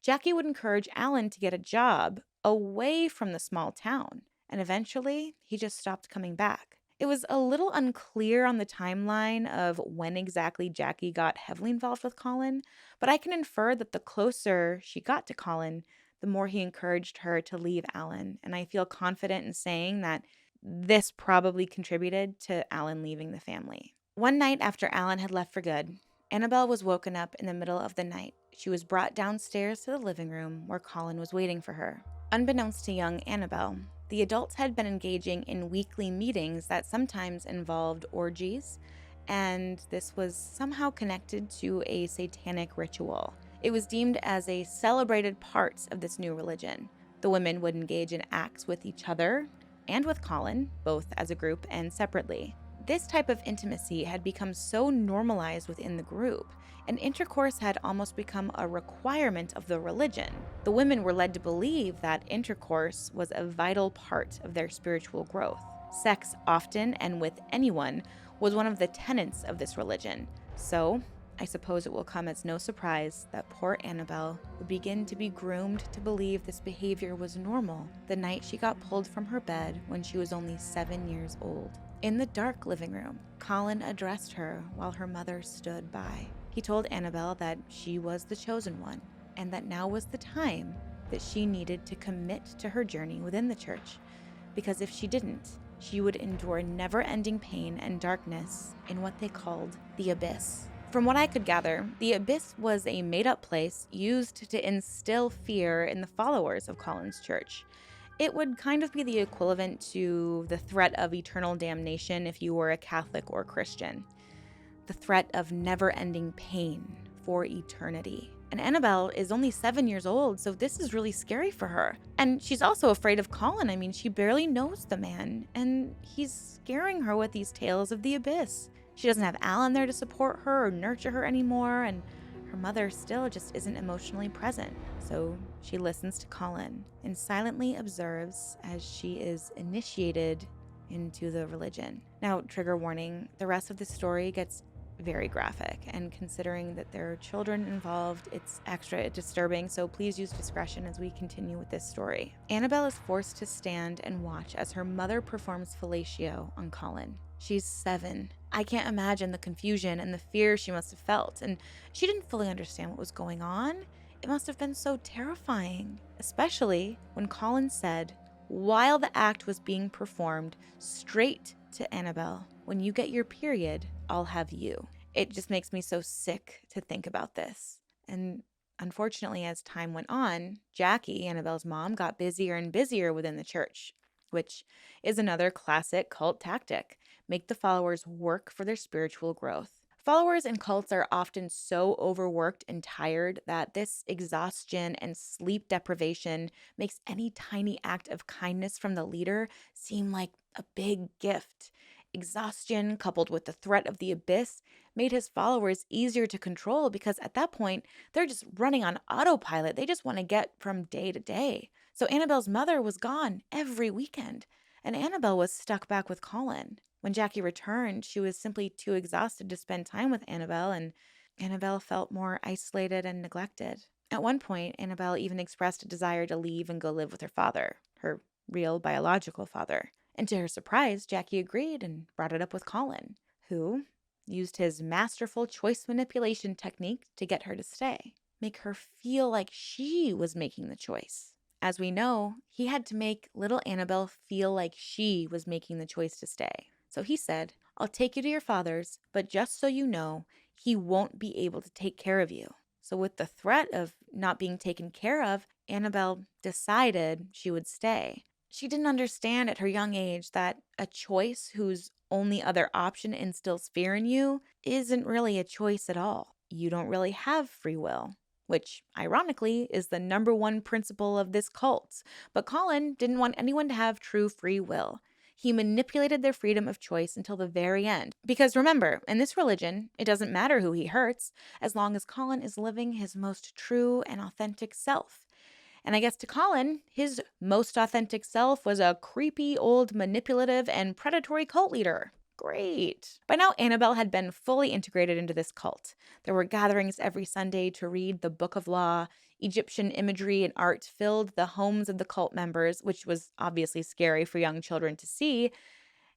Jackie would encourage Alan to get a job away from the small town, and eventually, he just stopped coming back. It was a little unclear on the timeline of when exactly Jackie got heavily involved with Colin, but I can infer that the closer she got to Colin, the more he encouraged her to leave Alan, and I feel confident in saying that this probably contributed to Alan leaving the family. One night after Alan had left for good, Annabelle was woken up in the middle of the night. She was brought downstairs to the living room where Colin was waiting for her. Unbeknownst to young Annabelle, the adults had been engaging in weekly meetings that sometimes involved orgies, and this was somehow connected to a satanic ritual. It was deemed as a celebrated part of this new religion. The women would engage in acts with each other and with Colin, both as a group and separately. This type of intimacy had become so normalized within the group, and intercourse had almost become a requirement of the religion. The women were led to believe that intercourse was a vital part of their spiritual growth. Sex, often and with anyone, was one of the tenets of this religion. So, I suppose it will come as no surprise that poor Annabelle would begin to be groomed to believe this behavior was normal the night she got pulled from her bed when she was only 7 years old. In the dark living room, Colin addressed her while her mother stood by. He told Annabelle that she was the chosen one, and that now was the time that she needed to commit to her journey within the church, because if she didn't, she would endure never-ending pain and darkness in what they called the abyss. From what I could gather, the abyss was a made-up place used to instill fear in the followers of Colin's church. It would kind of be the equivalent to the threat of eternal damnation if you were a Catholic or Christian. The threat of never-ending pain for eternity. And Annabelle is only 7 years old, so this is really scary for her. And she's also afraid of Colin. I mean, she barely knows the man, and he's scaring her with these tales of the abyss. She doesn't have Alan there to support her or nurture her anymore, and her mother still just isn't emotionally present. So she listens to Colin and silently observes as she is initiated into the religion. Now, trigger warning, the rest of the story gets very graphic, and considering that there are children involved, it's extra disturbing, so please use discretion as we continue with this story. Annabelle is forced to stand and watch as her mother performs fellatio on Colin. She's 7. I can't imagine the confusion and the fear she must have felt, and she didn't fully understand what was going on. It must have been so terrifying, especially when Colin said, while the act was being performed, straight to Annabelle, "When you get your period, I'll have you." It just makes me so sick to think about this. And unfortunately, as time went on, Jackie, Annabelle's mom, got busier and busier within the church, which is another classic cult tactic: make the followers work for their spiritual growth. Followers in cults are often so overworked and tired that this exhaustion and sleep deprivation makes any tiny act of kindness from the leader seem like a big gift. Exhaustion, coupled with the threat of the abyss, made his followers easier to control because at that point, they're just running on autopilot. They just want to get from day to day. So Annabelle's mother was gone every weekend, and Annabelle was stuck back with Colin. When Jackie returned, she was simply too exhausted to spend time with Annabelle, and Annabelle felt more isolated and neglected. At one point, Annabelle even expressed a desire to leave and go live with her father, her real biological father. And to her surprise, Jackie agreed and brought it up with Colin, who used his masterful choice manipulation technique to get her to stay, make her feel like she was making the choice. As we know, he had to make little Annabelle feel like she was making the choice to stay. So he said, "I'll take you to your father's, but just so you know, he won't be able to take care of you." So with the threat of not being taken care of, Annabelle decided she would stay. She didn't understand at her young age that a choice whose only other option instills fear in you isn't really a choice at all. You don't really have free will, which ironically is the number one principle of this cult. But Colin didn't want anyone to have true free will. He manipulated their freedom of choice until the very end. Because remember, in this religion, it doesn't matter who he hurts, as long as Colin is living his most true and authentic self. And I guess to Colin, his most authentic self was a creepy, old, manipulative, and predatory cult leader. Great. By now, Annabelle had been fully integrated into this cult. There were gatherings every Sunday to read the Book of Law. Egyptian imagery and art filled the homes of the cult members, which was obviously scary for young children to see.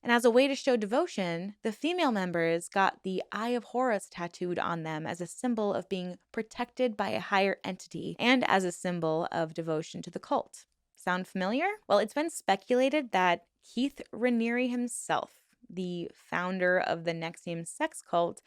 And as a way to show devotion, the female members got the Eye of Horus tattooed on them as a symbol of being protected by a higher entity and as a symbol of devotion to the cult. Sound familiar? Well, it's been speculated that Keith Raniere himself, the founder of the Nexium sex cult,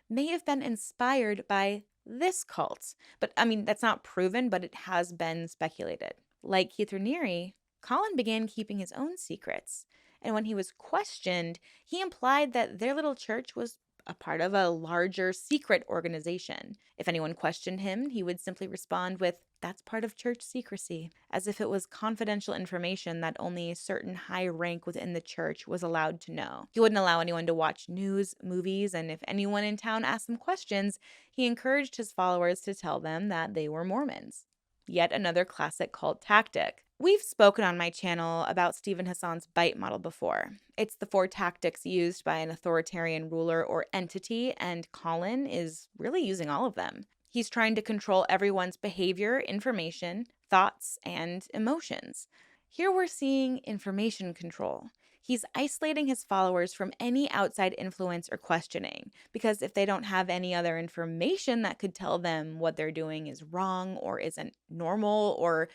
may have been inspired by this cult. But I mean, that's not proven, but it has been speculated. Like Keith Raniere, Colin began keeping his own secrets. And when he was questioned, he implied that their little church was a part of a larger secret organization. If anyone questioned him, he would simply respond with, "That's part of church secrecy," as if it was confidential information that only a certain high rank within the church was allowed to know. He wouldn't allow anyone to watch news, movies, and if anyone in town asked him questions, he encouraged his followers to tell them that they were Mormons. Yet another classic cult tactic. We've spoken on my channel about Stephen Hassan's BITE model before. It's the 4 tactics used by an authoritarian ruler or entity, and Colin is really using all of them. He's trying to control everyone's behavior, information, thoughts, and emotions. Here we're seeing information control. He's isolating his followers from any outside influence or questioning, because if they don't have any other information that could tell them what they're doing is wrong or isn't normal or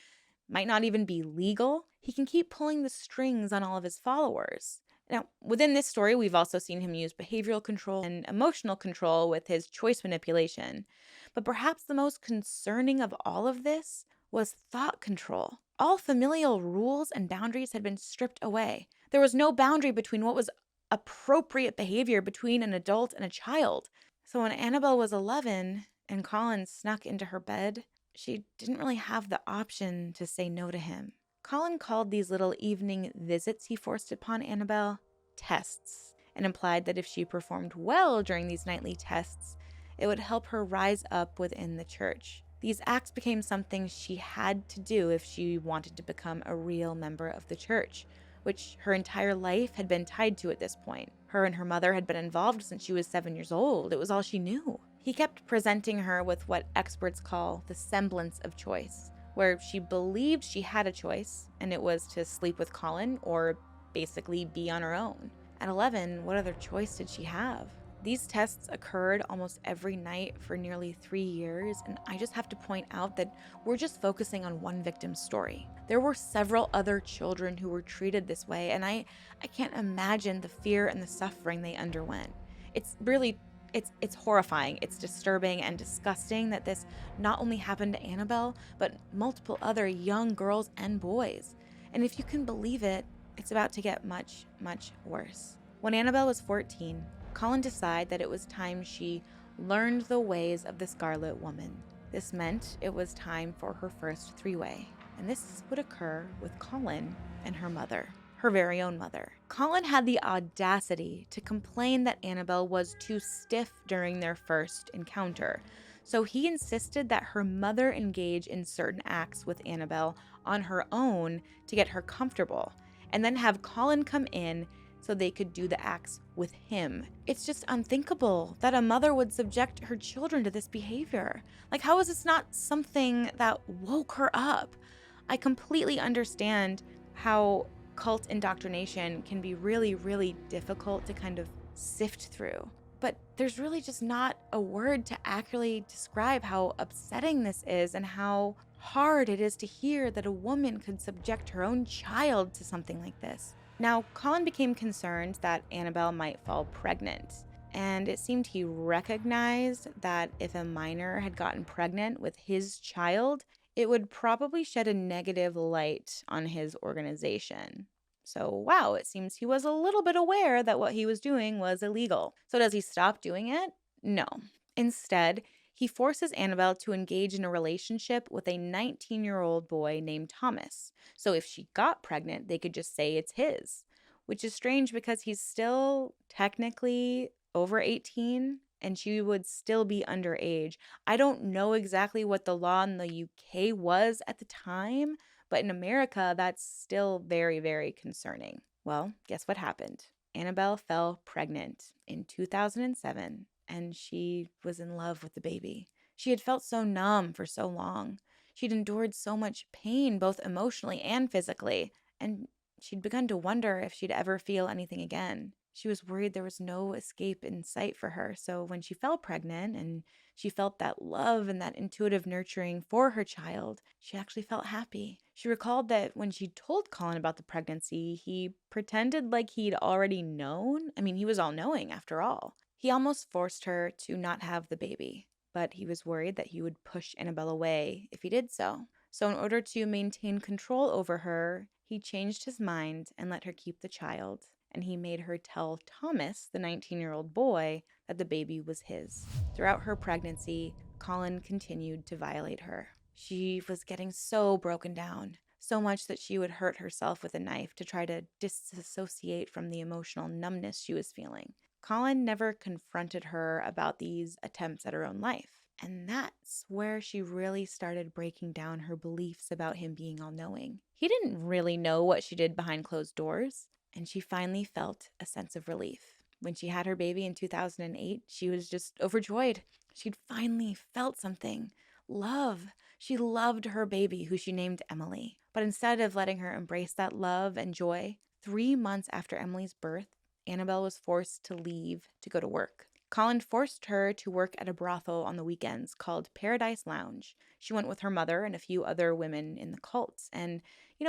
might not even be legal, he can keep pulling the strings on all of his followers. Now, within this story, we've also seen him use behavioral control and emotional control with his choice manipulation. But perhaps the most concerning of all of this was thought control. All familial rules and boundaries had been stripped away. There was no boundary between what was appropriate behavior between an adult and a child. So when Annabelle was 11 and Colin snuck into her bed, she didn't really have the option to say no to him. Colin called these little evening visits he forced upon Annabelle tests, and implied that if she performed well during these nightly tests, it would help her rise up within the church. These acts became something she had to do if she wanted to become a real member of the church, which her entire life had been tied to at this point. Her and her mother had been involved since she was 7 years old. It was all she knew. He kept presenting her with what experts call the semblance of choice, where she believed she had a choice, and it was to sleep with Colin or basically be on her own. At 11, what other choice did she have? These tests occurred almost every night for nearly 3 years, and I just have to point out that we're just focusing on one victim's story. There were several other children who were treated this way, and I can't imagine the fear and the suffering they underwent. It's horrifying, it's disturbing and disgusting that this not only happened to Annabelle, but multiple other young girls and boys. And if you can believe it, it's about to get much, much worse. When Annabelle was 14, Colin decided that it was time she learned the ways of the Scarlet Woman. This meant it was time for her first three-way, and this would occur with Colin and her mother, her very own mother. Colin had the audacity to complain that Annabelle was too stiff during their first encounter, so he insisted that her mother engage in certain acts with Annabelle on her own to get her comfortable, and then have Colin come in so they could do the acts with him. It's just unthinkable that a mother would subject her children to this behavior. Like, how is this not something that woke her up? I completely understand how cult indoctrination can be really, really difficult to kind of sift through. But there's really just not a word to accurately describe how upsetting this is and how hard it is to hear that a woman could subject her own child to something like this. Now, Colin became concerned that Annabelle might fall pregnant, and it seemed he recognized that if a minor had gotten pregnant with his child, it would probably shed a negative light on his organization. So, wow, it seems he was a little bit aware that what he was doing was illegal. So does he stop doing it? No. Instead, he forces Annabelle to engage in a relationship with a 19-year-old boy named Thomas. So if she got pregnant, they could just say it's his, which is strange because he's still technically over 18 and she would still be underage. I don't know exactly what the law in the UK was at the time, but in America, that's still very, very concerning. Well, guess what happened? Annabelle fell pregnant in 2007, and she was in love with the baby. She had felt so numb for so long. She'd endured so much pain, both emotionally and physically, and she'd begun to wonder if she'd ever feel anything again. She was worried there was no escape in sight for her, so when she fell pregnant and she felt that love and that intuitive nurturing for her child, she actually felt happy. She recalled that when she told Colin about the pregnancy, he pretended like he'd already known. I mean, he was all-knowing after all. He almost forced her to not have the baby, but he was worried that he would push Annabelle away if he did so. So in order to maintain control over her, he changed his mind and let her keep the child. And he made her tell Thomas, the 19-year-old boy, that the baby was his. Throughout her pregnancy, Colin continued to violate her. She was getting so broken down, so much that she would hurt herself with a knife to try to disassociate from the emotional numbness she was feeling. Colin never confronted her about these attempts at her own life. And that's where she really started breaking down her beliefs about him being all-knowing. He didn't really know what she did behind closed doors. And she finally felt a sense of relief. When she had her baby in 2008, she was just overjoyed. She'd finally felt something. Love. She loved her baby, who she named Emily. But instead of letting her embrace that love and joy, 3 months after Emily's birth, Annabelle was forced to leave to go to work. Colin forced her to work at a brothel on the weekends called Paradise Lounge. She went with her mother and a few other women in the cult. And,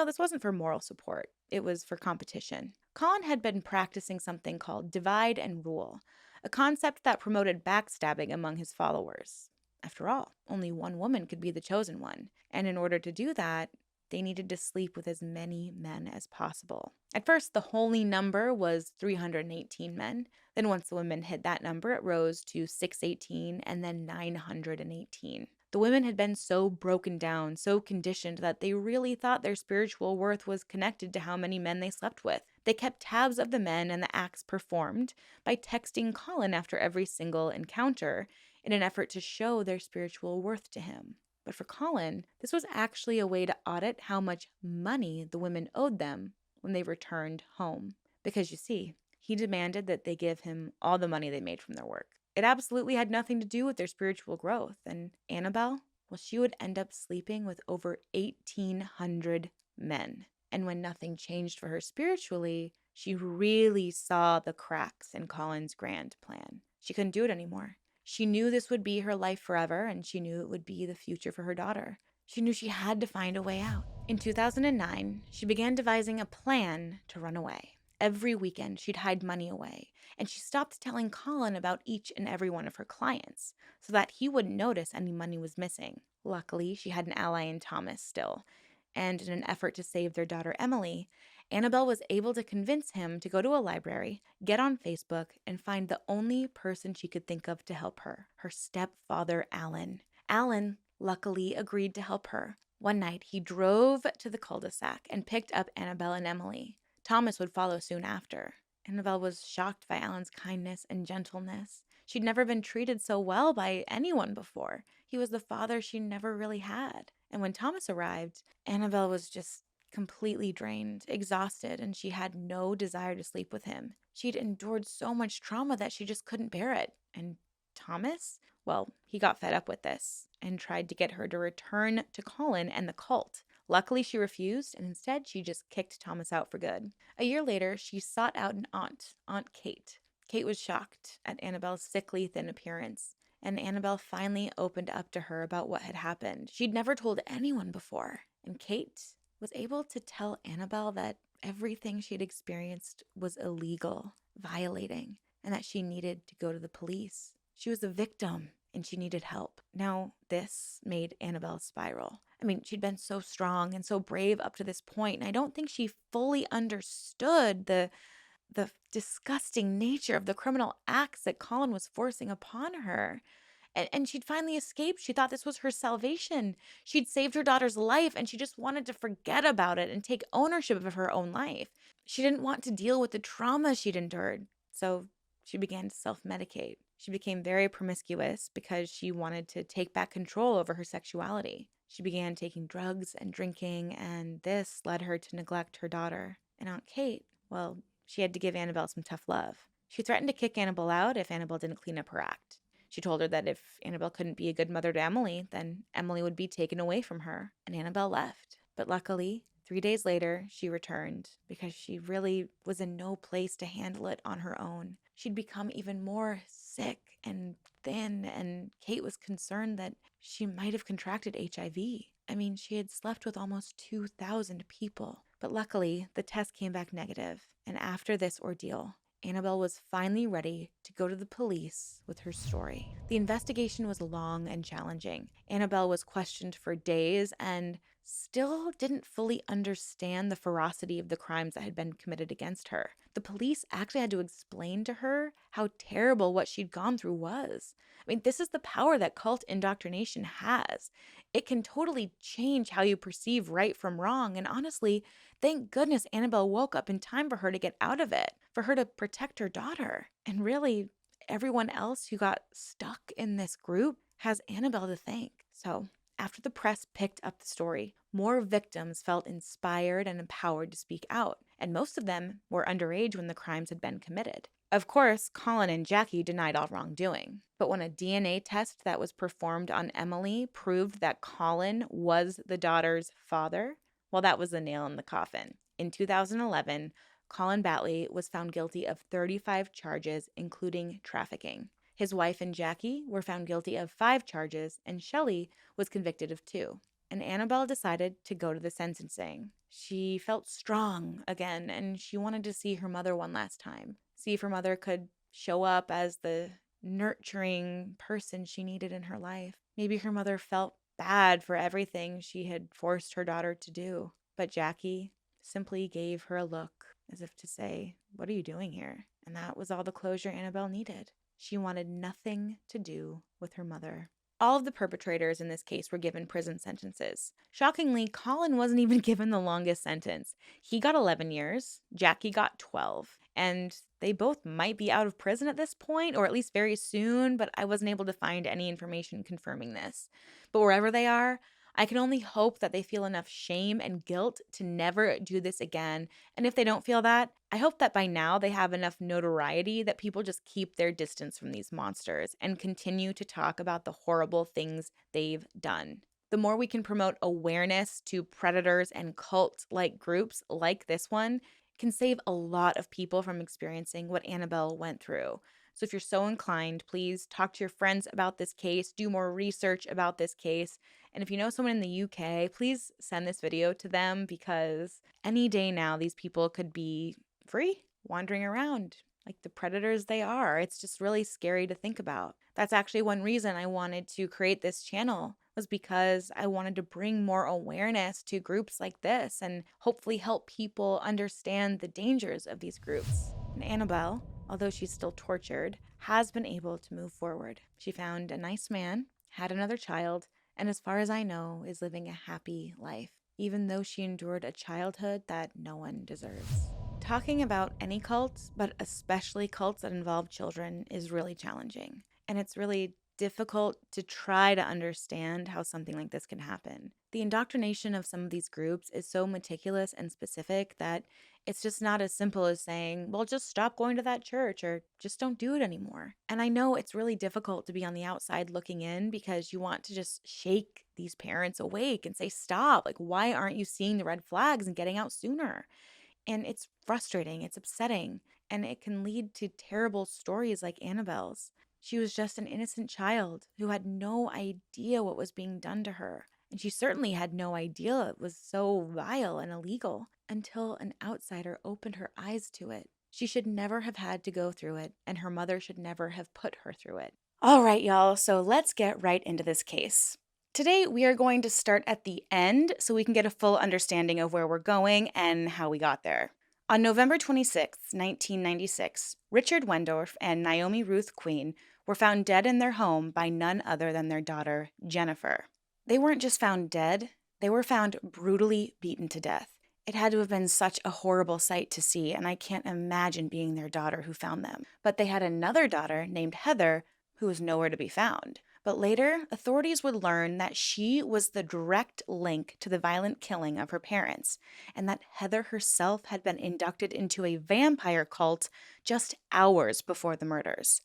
this wasn't for moral support. It was for competition. Colin had been practicing something called divide and rule, a concept that promoted backstabbing among his followers. After all, only one woman could be the chosen one. And in order to do that, they needed to sleep with as many men as possible. At first, the holy number was 318 men. Then once the women hit that number, it rose to 618 and then 918. The women had been so broken down, so conditioned that they really thought their spiritual worth was connected to how many men they slept with. They kept tabs of the men and the acts performed by texting Colin after every single encounter in an effort to show their spiritual worth to him. But for Colin, this was actually a way to audit how much money the women owed them when they returned home. Because you see, he demanded that they give him all the money they made from their work. It absolutely had nothing to do with their spiritual growth. And Annabelle, well, she would end up sleeping with over 1,800 men. And when nothing changed for her spiritually, she really saw the cracks in Colin's grand plan. She couldn't do it anymore. She knew this would be her life forever, and she knew it would be the future for her daughter. She knew she had to find a way out. In 2009, she began devising a plan to run away. Every weekend, she'd hide money away, and she stopped telling Colin about each and every one of her clients so that he wouldn't notice any money was missing. Luckily, she had an ally in Thomas still, and in an effort to save their daughter Emily, Annabelle was able to convince him to go to a library, get on Facebook, and find the only person she could think of to help her stepfather, Alan. Alan luckily agreed to help her. One night, he drove to the cul-de-sac and picked up Annabelle and Emily. Thomas would follow soon after. Annabelle was shocked by Alan's kindness and gentleness. She'd never been treated so well by anyone before. He was the father she never really had. And when Thomas arrived, Annabelle was just completely drained, exhausted, and she had no desire to sleep with him. She'd endured so much trauma that she just couldn't bear it. And Thomas? Well, he got fed up with this and tried to get her to return to Colin and the cult. Luckily, she refused, and instead she just kicked Thomas out for good. A year later, she sought out an aunt, Aunt Kate. Kate was shocked at Annabelle's sickly, thin appearance, and Annabelle finally opened up to her about what had happened. She'd never told anyone before, and Kate was able to tell Annabelle that everything she'd experienced was illegal, violating, and that she needed to go to the police. She was a victim, and she needed help. Now, this made Annabelle spiral. I mean, she'd been so strong and so brave up to this point, and I don't think she fully understood the disgusting nature of the criminal acts that Colin was forcing upon her. And she'd finally escaped. She thought this was her salvation. She'd saved her daughter's life, and she just wanted to forget about it and take ownership of her own life. She didn't want to deal with the trauma she'd endured, so she began to self-medicate. She became very promiscuous because she wanted to take back control over her sexuality. She began taking drugs and drinking, and this led her to neglect her daughter. And Aunt Kate, well, she had to give Annabelle some tough love. She threatened to kick Annabelle out if Annabelle didn't clean up her act. She told her that if Annabelle couldn't be a good mother to Emily, then Emily would be taken away from her, and Annabelle left. But luckily, 3 days later, she returned because she really was in no place to handle it on her own. She'd become even more sick and thin, and Kate was concerned that she might have contracted HIV. I mean, she had slept with almost 2,000 people. But luckily, the test came back negative, and after this ordeal, Annabelle was finally ready to go to the police with her story. The investigation was long and challenging. Annabelle was questioned for days and still didn't fully understand the ferocity of the crimes that had been committed against her. The police actually had to explain to her how terrible what she'd gone through was. I mean, this is the power that cult indoctrination has. It can totally change how you perceive right from wrong, and honestly, thank goodness Annabelle woke up in time for her to get out of it, for her to protect her daughter. And really, everyone else who got stuck in this group has Annabelle to thank. So, after the press picked up the story, more victims felt inspired and empowered to speak out, and most of them were underage when the crimes had been committed. Of course, Colin and Jackie denied all wrongdoing, but when a DNA test that was performed on Emily proved that Colin was the daughter's father, well, that was the nail in the coffin. In 2011, Colin Batley was found guilty of 35 charges, including trafficking. His wife and Jackie were found guilty of 5 charges, and Shelley was convicted of 2. And Annabelle decided to go to the sentencing. She felt strong again, and she wanted to see her mother one last time. See if her mother could show up as the nurturing person she needed in her life. Maybe her mother felt bad for everything she had forced her daughter to do. But Jackie simply gave her a look as if to say, "What are you doing here?" And that was all the closure Annabelle needed. She wanted nothing to do with her mother. All of the perpetrators in this case were given prison sentences. Shockingly, Colin wasn't even given the longest sentence. He got 11 years, Jackie got 12, and they both might be out of prison at this point, or at least very soon, but I wasn't able to find any information confirming this. But wherever they are, I can only hope that they feel enough shame and guilt to never do this again. And if they don't feel that, I hope that by now they have enough notoriety that people just keep their distance from these monsters and continue to talk about the horrible things they've done. The more we can promote awareness to predators and cult like groups like this one can save a lot of people from experiencing what Annabelle went through. So if you're so inclined, please talk to your friends about this case, do more research about this case. And if you know someone in the UK, please send this video to them because any day now, these people could be free, wandering around like the predators they are. It's just really scary to think about. That's actually one reason I wanted to create this channel was because I wanted to bring more awareness to groups like this and hopefully help people understand the dangers of these groups. And Annabelle, although she's still tortured, has been able to move forward. She found a nice man, had another child, and as far as I know, is living a happy life, even though she endured a childhood that no one deserves. Talking about any cults, but especially cults that involve children, is really challenging. And it's really difficult to try to understand how something like this can happen. The indoctrination of some of these groups is so meticulous and specific that it's just not as simple as saying, well, just stop going to that church or just don't do it anymore. And I know it's really difficult to be on the outside looking in because you want to just shake these parents awake and say, stop. Like, why aren't you seeing the red flags and getting out sooner? And it's frustrating, it's upsetting, and it can lead to terrible stories like Annabelle's. She was just an innocent child who had no idea what was being done to her. And she certainly had no idea it was so vile and illegal until an outsider opened her eyes to it. She should never have had to go through it, and her mother should never have put her through it. All right, y'all, so let's get right into this case. Today, we are going to start at the end so we can get a full understanding of where we're going and how we got there. On November 26, 1996, Richard Wendorf and Naomi Ruth Queen were found dead in their home by none other than their daughter, Jennifer. They weren't just found dead, they were found brutally beaten to death. It had to have been such a horrible sight to see, and I can't imagine being their daughter who found them. But they had another daughter named Heather who was nowhere to be found. But later, authorities would learn that she was the direct link to the violent killing of her parents, and that Heather herself had been inducted into a vampire cult just hours before the murders.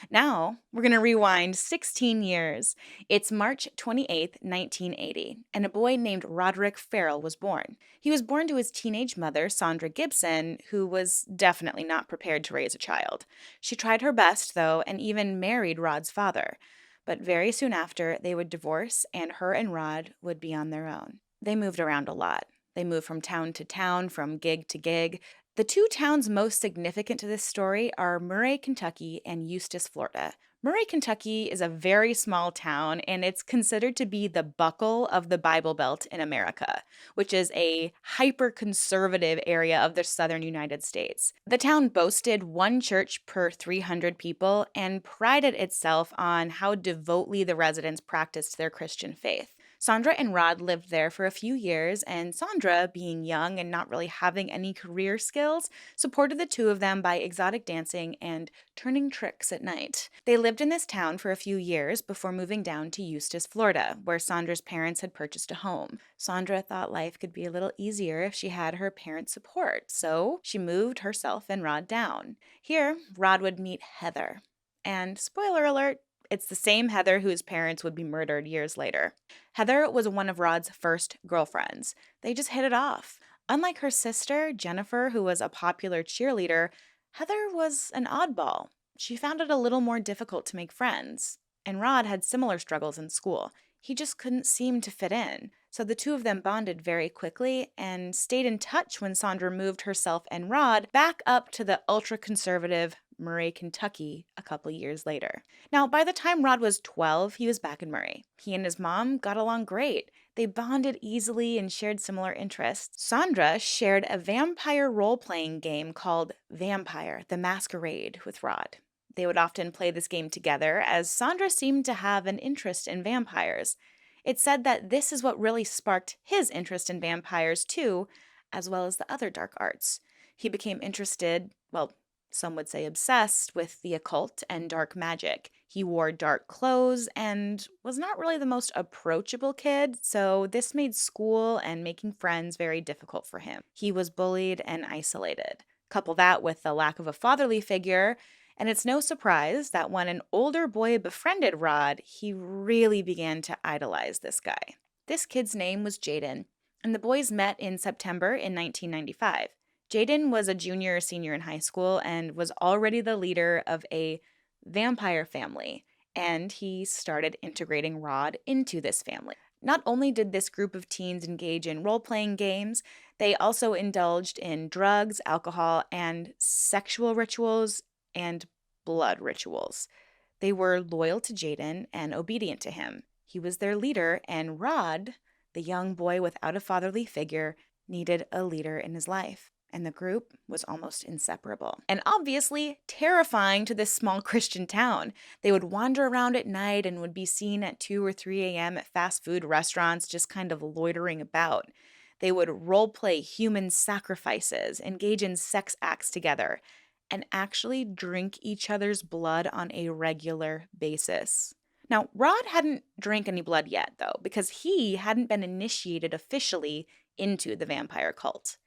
Now, we're going to rewind 16 years. It's March 28th, 1980, and a boy named Roderick Ferrel was born. He was born to his teenage mother, Sandra Gibson, who was definitely not prepared to raise a child. She tried her best, though, and even married Rod's father. But very soon after, they would divorce, and her and Rod would be on their own. They moved around a lot. They moved from town to town, from gig to gig. The two towns most significant to this story are Murray, Kentucky, and Eustis, Florida. Murray, Kentucky is a very small town, and it's considered to be the buckle of the Bible Belt in America, which is a hyper-conservative area of the southern United States. The town boasted one church per 300 people and prided itself on how devotedly the residents practiced their Christian faith. Sandra and Rod lived there for a few years, and Sandra, being young and not really having any career skills, supported the two of them by exotic dancing and turning tricks at night. They lived in this town for a few years before moving down to Eustis, Florida, where Sandra's parents had purchased a home. Sandra thought life could be a little easier if she had her parents' support, so she moved herself and Rod down. Here, Rod would meet Heather. And spoiler alert, it's the same Heather whose parents would be murdered years later. Heather was one of Rod's first girlfriends. They just hit it off. Unlike her sister, Jennifer, who was a popular cheerleader, Heather was an oddball. She found it a little more difficult to make friends. And Rod had similar struggles in school. He just couldn't seem to fit in. So the two of them bonded very quickly and stayed in touch when Sandra moved herself and Rod back up to the ultra-conservative Murray, Kentucky, a couple years later. Now, by the time Rod was 12, he was back in Murray. He and his mom got along great. They bonded easily and shared similar interests. Sandra shared a vampire role-playing game called Vampire: The Masquerade with Rod. They would often play this game together, as Sandra seemed to have an interest in vampires. It's said that this is what really sparked his interest in vampires, too, as well as the other dark arts. He became interested, well, some would say obsessed, with the occult and dark magic. He wore dark clothes and was not really the most approachable kid, so this made school and making friends very difficult for him. He was bullied and isolated. Couple that with the lack of a fatherly figure, and it's no surprise that when an older boy befriended Rod, he really began to idolize this guy. This kid's name was Jaden, and the boys met in September in 1995. Jaden was a junior or senior in high school and was already the leader of a vampire family, and he started integrating Rod into this family. Not only did this group of teens engage in role playing games, they also indulged in drugs, alcohol, and sexual rituals and blood rituals. They were loyal to Jaden and obedient to him. He was their leader, and Rod, the young boy without a fatherly figure, needed a leader in his life. And the group was almost inseparable. And obviously terrifying to this small Christian town. They would wander around at night and would be seen at 2 or 3 a.m. at fast food restaurants just kind of loitering about. They would role play human sacrifices, engage in sex acts together, and actually drink each other's blood on a regular basis. Now, Rod hadn't drank any blood yet, though, because he hadn't been initiated officially into the vampire cult.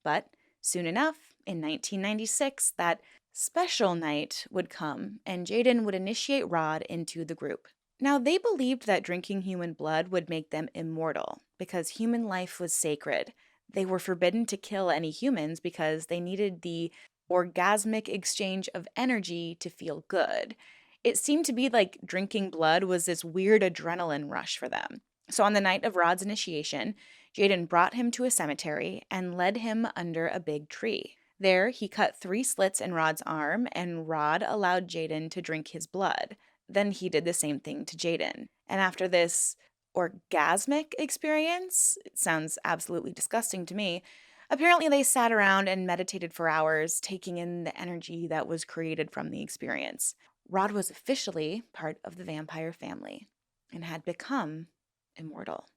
But soon enough, in 1996, that special night would come, and Jaden would initiate Rod into the group. Now, they believed that drinking human blood would make them immortal, because human life was sacred. They were forbidden to kill any humans because they needed the orgasmic exchange of energy to feel good. It seemed to be like drinking blood was this weird adrenaline rush for them. So on the night of Rod's initiation, Jaden brought him to a cemetery and led him under a big tree. There, he cut 3 slits in Rod's arm, and Rod allowed Jaden to drink his blood. Then he did the same thing to Jaden. And after this orgasmic experience, it sounds absolutely disgusting to me, apparently they sat around and meditated for hours, taking in the energy that was created from the experience. Rod was officially part of the vampire family and had become immortal.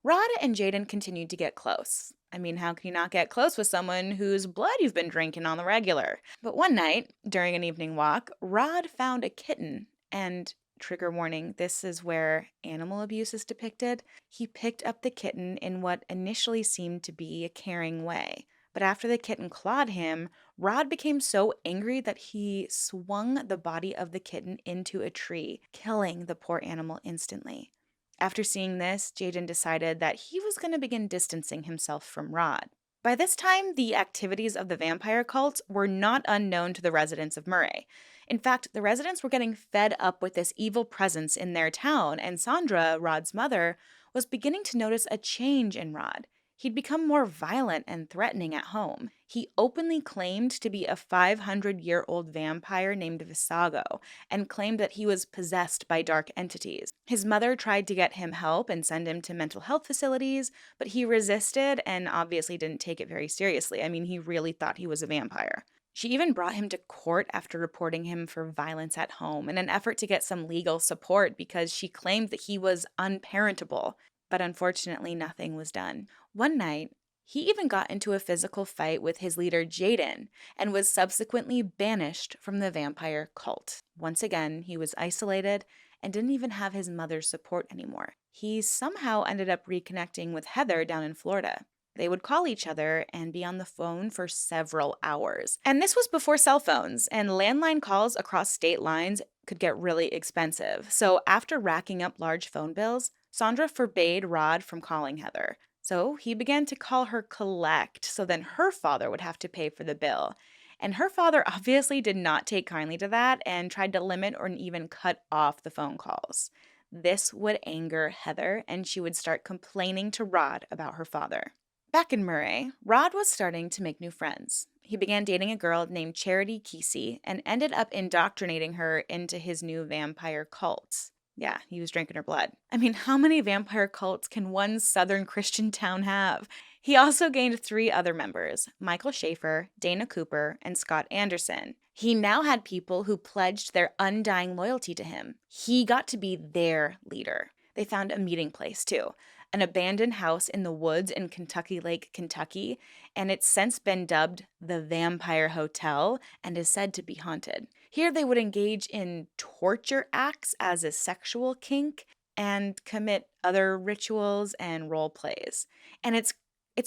Rod and Jaden continued to get close. I mean, how can you not get close with someone whose blood you've been drinking on the regular? But one night, during an evening walk, Rod found a kitten, and trigger warning, this is where animal abuse is depicted. He picked up the kitten in what initially seemed to be a caring way. But after the kitten clawed him, Rod became so angry that he swung the body of the kitten into a tree, killing the poor animal instantly. After seeing this, Jaden decided that he was going to begin distancing himself from Rod. By this time, the activities of the vampire cult were not unknown to the residents of Murray. In fact, the residents were getting fed up with this evil presence in their town, and Sandra, Rod's mother, was beginning to notice a change in Rod. He'd become more violent and threatening at home. He openly claimed to be a 500-year-old vampire named Visago and claimed that he was possessed by dark entities. His mother tried to get him help and send him to mental health facilities, but he resisted and obviously didn't take it very seriously. I mean, he really thought he was a vampire. She even brought him to court after reporting him for violence at home in an effort to get some legal support because she claimed that he was unparentable. But unfortunately, nothing was done. One night, he even got into a physical fight with his leader Jaden and was subsequently banished from the vampire cult. Once again, he was isolated and didn't even have his mother's support anymore. He somehow ended up reconnecting with Heather down in Florida. They would call each other and be on the phone for several hours. And this was before cell phones, and landline calls across state lines could get really expensive. So after racking up large phone bills, Sandra forbade Rod from calling Heather. So he began to call her collect, so then her father would have to pay for the bill. And her father obviously did not take kindly to that and tried to limit or even cut off the phone calls. This would anger Heather, and she would start complaining to Rod about her father. Back in Murray, Rod was starting to make new friends. He began dating a girl named Charity Kesey and ended up indoctrinating her into his new vampire cult. Yeah, he was drinking her blood. I mean, how many vampire cults can one southern Christian town have? He also gained 3 other members, Michael Schaefer, Dana Cooper, and Scott Anderson. He now had people who pledged their undying loyalty to him. He got to be their leader. They found a meeting place, too. An abandoned house in the woods in Kentucky Lake, Kentucky, and it's since been dubbed the Vampire Hotel and is said to be haunted. Here they would engage in torture acts as a sexual kink and commit other rituals and role plays. And it's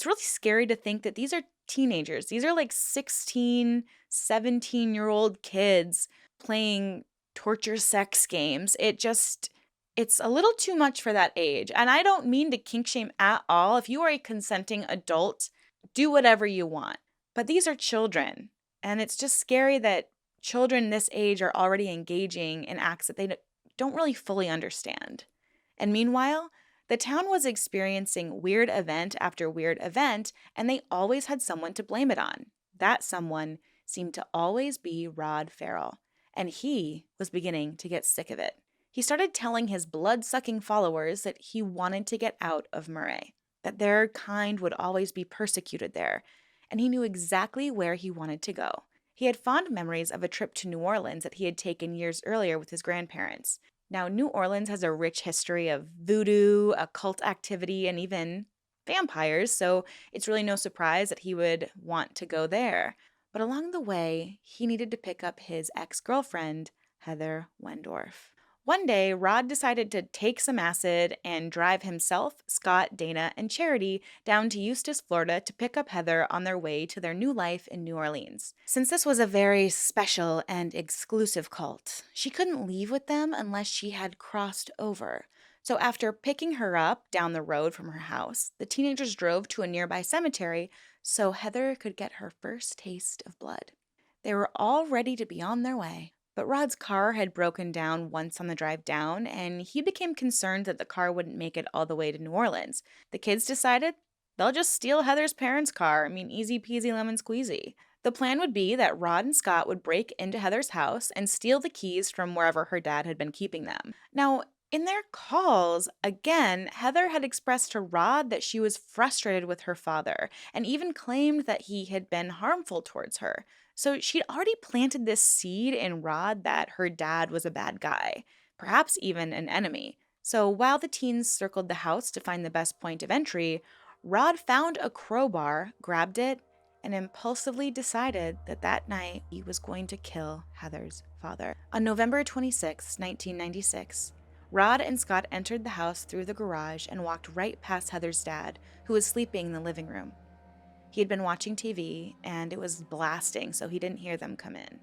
really scary to think that these are teenagers. These are like 16, 17-year-old kids playing torture sex games. It's a little too much for that age. And I don't mean to kink shame at all. If you are a consenting adult, do whatever you want. But these are children. And it's just scary that children this age are already engaging in acts that they don't really fully understand. And meanwhile, the town was experiencing weird event after weird event, and they always had someone to blame it on. That someone seemed to always be Rod Ferrel, and he was beginning to get sick of it. He started telling his blood-sucking followers that he wanted to get out of Murray, that their kind would always be persecuted there, and he knew exactly where he wanted to go. He had fond memories of a trip to New Orleans that he had taken years earlier with his grandparents. Now, New Orleans has a rich history of voodoo, occult activity, and even vampires, so it's really no surprise that he would want to go there. But along the way, he needed to pick up his ex-girlfriend, Heather Wendorf. One day, Rod decided to take some acid and drive himself, Scott, Dana, and Charity down to Eustis, Florida to pick up Heather on their way to their new life in New Orleans. Since this was a very special and exclusive cult, she couldn't leave with them unless she had crossed over. So after picking her up down the road from her house, the teenagers drove to a nearby cemetery so Heather could get her first taste of blood. They were all ready to be on their way. But Rod's car had broken down once on the drive down, and he became concerned that the car wouldn't make it all the way to New Orleans. The kids decided they'll just steal Heather's parents' car. I mean, easy peasy lemon squeezy. The plan would be that Rod and Scott would break into Heather's house and steal the keys from wherever her dad had been keeping them. Now, in their calls, again, Heather had expressed to Rod that she was frustrated with her father and even claimed that he had been harmful towards her. So she'd already planted this seed in Rod that her dad was a bad guy, perhaps even an enemy. So while the teens circled the house to find the best point of entry, Rod found a crowbar, grabbed it, and impulsively decided that that night he was going to kill Heather's father. On November 26, 1996, Rod and Scott entered the house through the garage and walked right past Heather's dad, who was sleeping in the living room. He had been watching TV, and it was blasting, so he didn't hear them come in.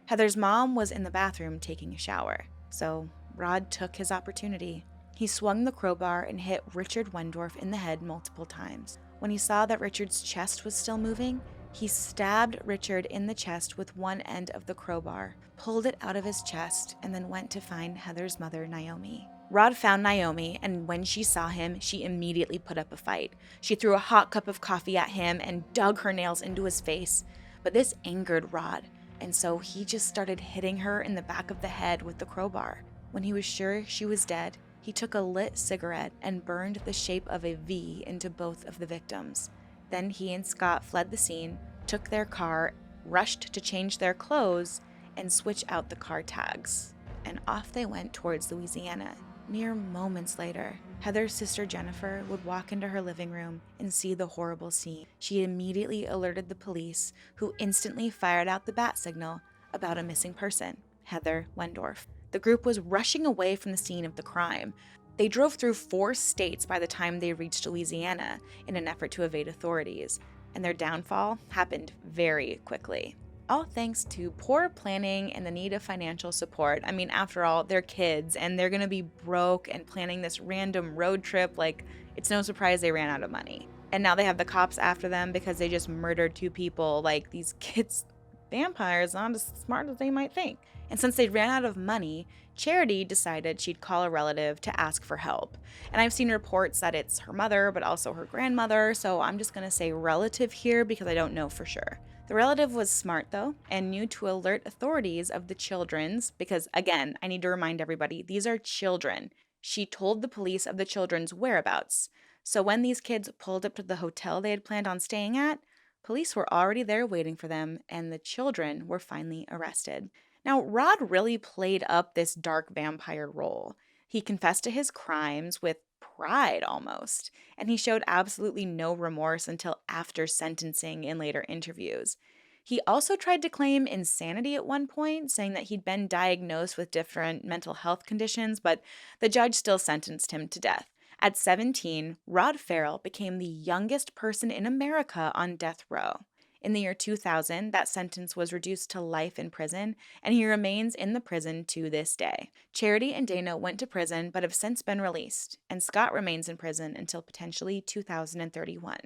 Heather's mom was in the bathroom taking a shower, so Rod took his opportunity. He swung the crowbar and hit Richard Wendorf in the head multiple times. When he saw that Richard's chest was still moving, he stabbed Richard in the chest with one end of the crowbar, pulled it out of his chest, and then went to find Heather's mother, Naomi. Rod found Naomi, and when she saw him, she immediately put up a fight. She threw a hot cup of coffee at him and dug her nails into his face. But this angered Rod, and so he just started hitting her in the back of the head with the crowbar. When he was sure she was dead, he took a lit cigarette and burned the shape of a V into both of the victims. Then he and Scott fled the scene, took their car, rushed to change their clothes, and switch out the car tags. And off they went towards Louisiana. Mere moments later, Heather's sister Jennifer would walk into her living room and see the horrible scene. She immediately alerted the police, who instantly fired out the bat signal about a missing person, Heather Wendorf. The group was rushing away from the scene of the crime. They drove through 4 states by the time they reached Louisiana in an effort to evade authorities, and their downfall happened very quickly. All thanks to poor planning and the need of financial support. I mean, after all, they're kids and they're going to be broke and planning this random road trip. Like, it's no surprise they ran out of money. And now they have the cops after them because they just murdered 2 people. Like, these kids, vampires, not as smart as they might think. And since they ran out of money, Charity decided she'd call a relative to ask for help. And I've seen reports that it's her mother, but also her grandmother, so I'm just going to say relative here because I don't know for sure. The relative was smart, though, and knew to alert authorities of the children's, because, again, I need to remind everybody, these are children. She told the police of the children's whereabouts. So when these kids pulled up to the hotel they had planned on staying at, police were already there waiting for them, and the children were finally arrested. Now, Rod really played up this dark vampire role. He confessed to his crimes with pride almost, and he showed absolutely no remorse until after sentencing in later interviews. He also tried to claim insanity at one point, saying that he'd been diagnosed with different mental health conditions, but the judge still sentenced him to death. At 17, Rod Ferrel became the youngest person in America on death row. In the year 2000, that sentence was reduced to life in prison, and he remains in the prison to this day. Charity and Dana went to prison but have since been released, and Scott remains in prison until potentially 2031.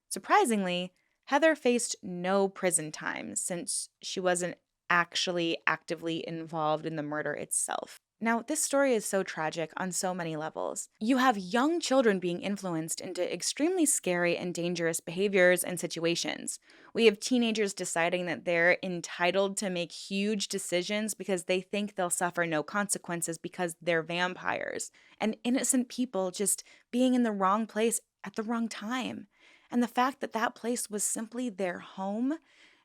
Surprisingly, Heather faced no prison time since she wasn't actually actively involved in the murder itself. Now, this story is so tragic on so many levels. You have young children being influenced into extremely scary and dangerous behaviors and situations. We have teenagers deciding that they're entitled to make huge decisions because they think they'll suffer no consequences because they're vampires, and innocent people just being in the wrong place at the wrong time. And the fact that that place was simply their home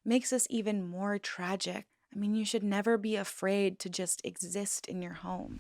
makes this even more tragic. I mean, you should never be afraid to just exist in your home.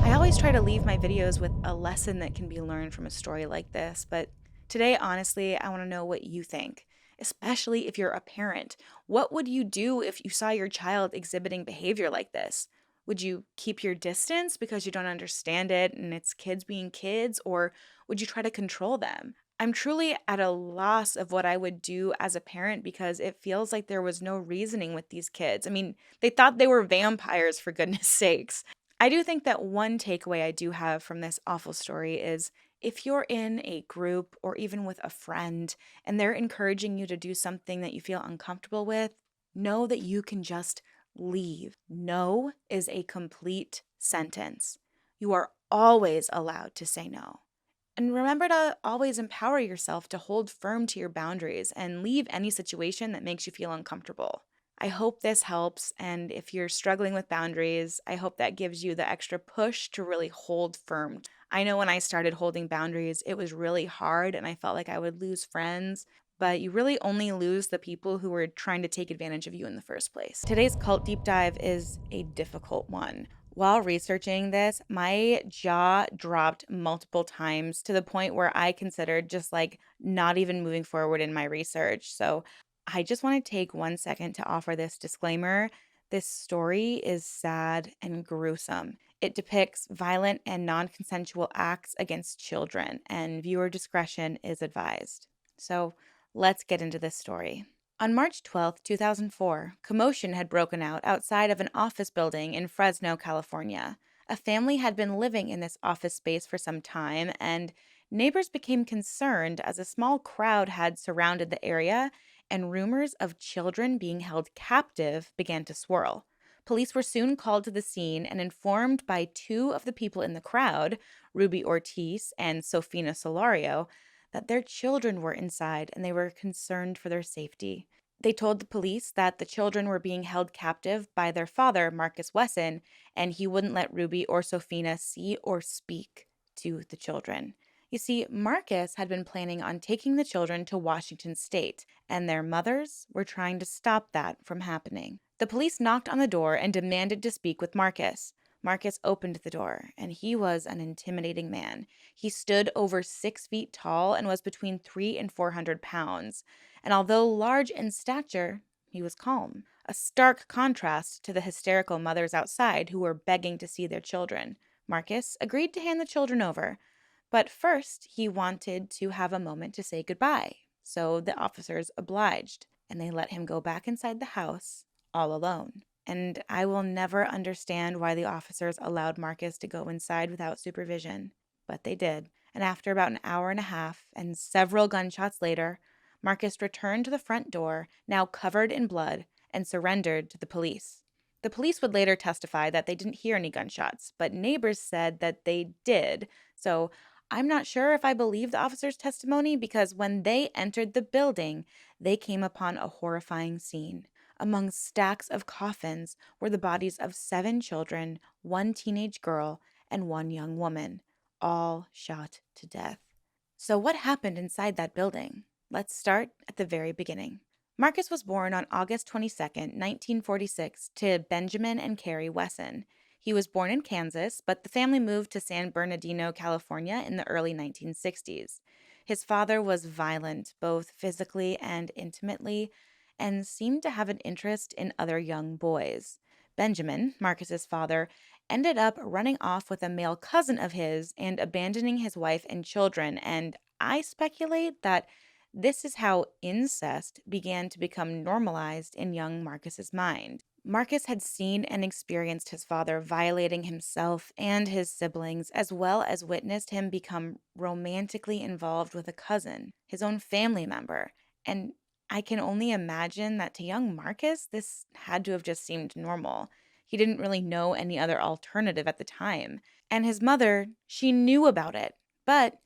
I always try to leave my videos with a lesson that can be learned from a story like this, but today, honestly, I want to know what you think, especially if you're a parent. What would you do if you saw your child exhibiting behavior like this? Would you keep your distance because you don't understand it and it's kids being kids, or would you try to control them? I'm truly at a loss of what I would do as a parent because it feels like there was no reasoning with these kids. I mean, they thought they were vampires, for goodness sakes. I do think that one takeaway I do have from this awful story is if you're in a group or even with a friend and they're encouraging you to do something that you feel uncomfortable with, know that you can just leave. No is a complete sentence. You are always allowed to say no. And remember to always empower yourself to hold firm to your boundaries and leave any situation that makes you feel uncomfortable. I hope this helps, and if you're struggling with boundaries, I hope that gives you the extra push to really hold firm. I know when I started holding boundaries, it was really hard and I felt like I would lose friends, but you really only lose the people who were trying to take advantage of you in the first place. Today's cult deep dive is a difficult one. While researching this, my jaw dropped multiple times to the point where I considered just like not even moving forward in my research. So I just want to take 1 second to offer this disclaimer. This story is sad and gruesome. It depicts violent and non consensual acts against children, and viewer discretion is advised. So let's get into this story. On March 12, 2004, commotion had broken out outside of an office building in Fresno, California. A family had been living in this office space for some time, and neighbors became concerned as a small crowd had surrounded the area and rumors of children being held captive began to swirl. Police were soon called to the scene and informed by two of the people in the crowd, Ruby Ortiz and Sofina Solario, that their children were inside and they were concerned for their safety. They told the police that the children were being held captive by their father, Marcus Wesson, and he wouldn't let Ruby or Sofina see or speak to the children. You see, Marcus had been planning on taking the children to Washington State, and their mothers were trying to stop that from happening. The police knocked on the door and demanded to speak with Marcus. Marcus opened the door, and he was an intimidating man. He stood over 6 feet tall and was between 300 and 400 pounds. And although large in stature, he was calm, a stark contrast to the hysterical mothers outside who were begging to see their children. Marcus agreed to hand the children over, but first he wanted to have a moment to say goodbye. So the officers obliged, and they let him go back inside the house all alone. And I will never understand why the officers allowed Marcus to go inside without supervision, but they did. And after about an hour and a half and several gunshots later, Marcus returned to the front door, now covered in blood, and surrendered to the police. The police would later testify that they didn't hear any gunshots, but neighbors said that they did. So I'm not sure if I believe the officers' testimony because when they entered the building, they came upon a horrifying scene. Among stacks of coffins were the bodies of 7 children, 1 teenage girl, and 1 young woman, all shot to death. So what happened inside that building? Let's start at the very beginning. Marcus was born on August 22nd, 1946, to Benjamin and Carrie Wesson. He was born in Kansas, but the family moved to San Bernardino, California in the early 1960s. His father was violent, both physically and intimately, and seemed to have an interest in other young boys. Benjamin, Marcus's father, ended up running off with a male cousin of his and abandoning his wife and children, and I speculate that this is how incest began to become normalized in young Marcus's mind. Marcus had seen and experienced his father violating himself and his siblings, as well as witnessed him become romantically involved with a cousin, his own family member. And I can only imagine that to young Marcus, this had to have just seemed normal. He didn't really know any other alternative at the time. And his mother, she knew about it. But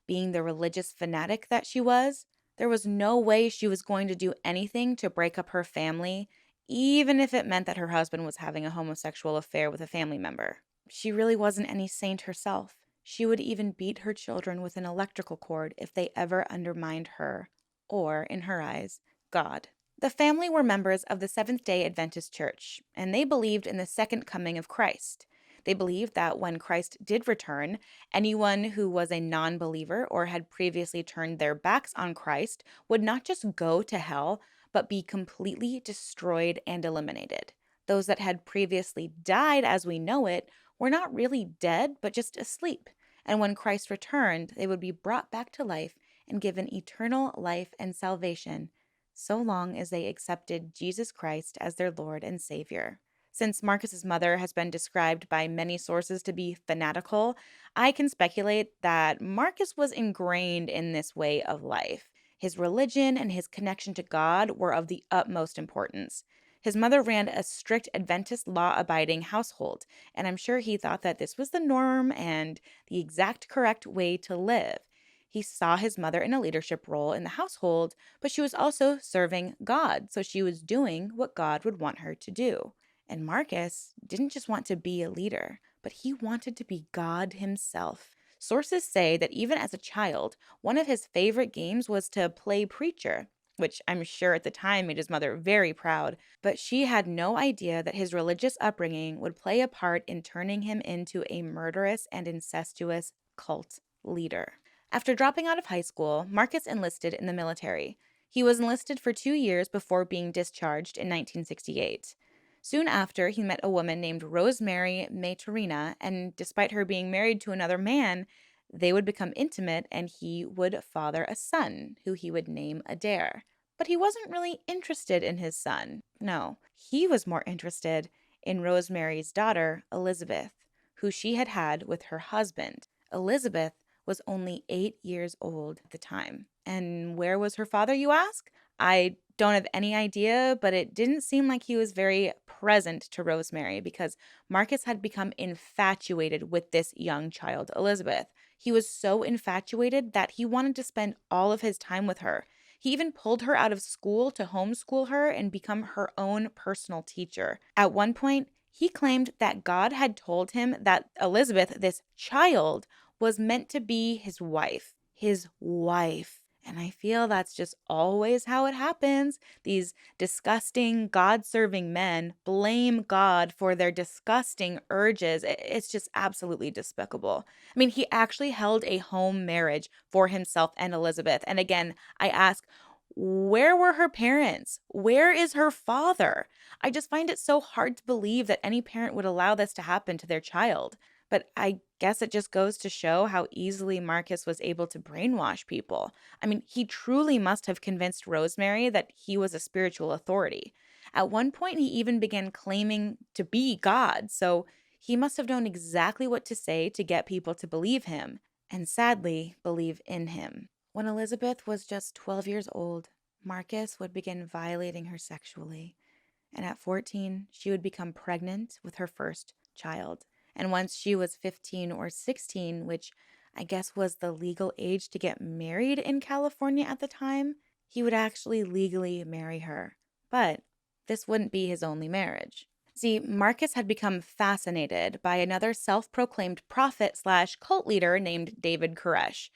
being the religious fanatic that she was, there was no way she was going to do anything to break up her family, even if it meant that her husband was having a homosexual affair with a family member. She really wasn't any saint herself. She would even beat her children with an electrical cord if they ever undermined her, or, in her eyes, God. The family were members of the Seventh-day Adventist Church, and they believed in the second coming of Christ. They believed that when Christ did return, anyone who was a non-believer or had previously turned their backs on Christ would not just go to hell, but be completely destroyed and eliminated. Those that had previously died as we know it were not really dead, but just asleep. And when Christ returned, they would be brought back to life and given eternal life and salvation, so long as they accepted Jesus Christ as their Lord and Savior. Since Marcus's mother has been described by many sources to be fanatical, I can speculate that Marcus was ingrained in this way of life. His religion and his connection to God were of the utmost importance. His mother ran a strict Adventist law-abiding household, and I'm sure he thought that this was the norm and the exact correct way to live. He saw his mother in a leadership role in the household, but she was also serving God, so she was doing what God would want her to do. And Marcus didn't just want to be a leader, but he wanted to be God himself. Sources say that even as a child, one of his favorite games was to play preacher, which I'm sure at the time made his mother very proud, but she had no idea that his religious upbringing would play a part in turning him into a murderous and incestuous cult leader. After dropping out of high school, Marcus enlisted in the military. He was enlisted for 2 years before being discharged in 1968. Soon after, he met a woman named Rosemary Maturina, and despite her being married to another man, they would become intimate and he would father a son, who he would name Adair. But he wasn't really interested in his son. No, he was more interested in Rosemary's daughter, Elizabeth, who she had had with her husband. Elizabeth was only 8 years old at the time. And where was her father, you ask? I don't have any idea, but it didn't seem like he was very present to Rosemary because Marcus had become infatuated with this young child, Elizabeth. He was so infatuated that he wanted to spend all of his time with her. He even pulled her out of school to homeschool her and become her own personal teacher. At one point, he claimed that God had told him that Elizabeth, this child, was meant to be his wife. His wife. And I feel that's just always how it happens. These disgusting, God-serving men blame God for their disgusting urges. It's just absolutely despicable. I mean, he actually held a home marriage for himself and Elizabeth. And again, I ask, where were her parents? Where is her father? I just find it so hard to believe that any parent would allow this to happen to their child. But I guess it just goes to show how easily Marcus was able to brainwash people. I mean, he truly must have convinced Rosemary that he was a spiritual authority. At one point, he even began claiming to be God, so he must have known exactly what to say to get people to believe him, and sadly, believe in him. When Elizabeth was just 12 years old, Marcus would begin violating her sexually. And at 14, she would become pregnant with her first child. And once she was 15 or 16, which I guess was the legal age to get married in California at the time, he would actually legally marry her. But this wouldn't be his only marriage. See, Marcus had become fascinated by another self-proclaimed prophet/cult leader named David Koresh.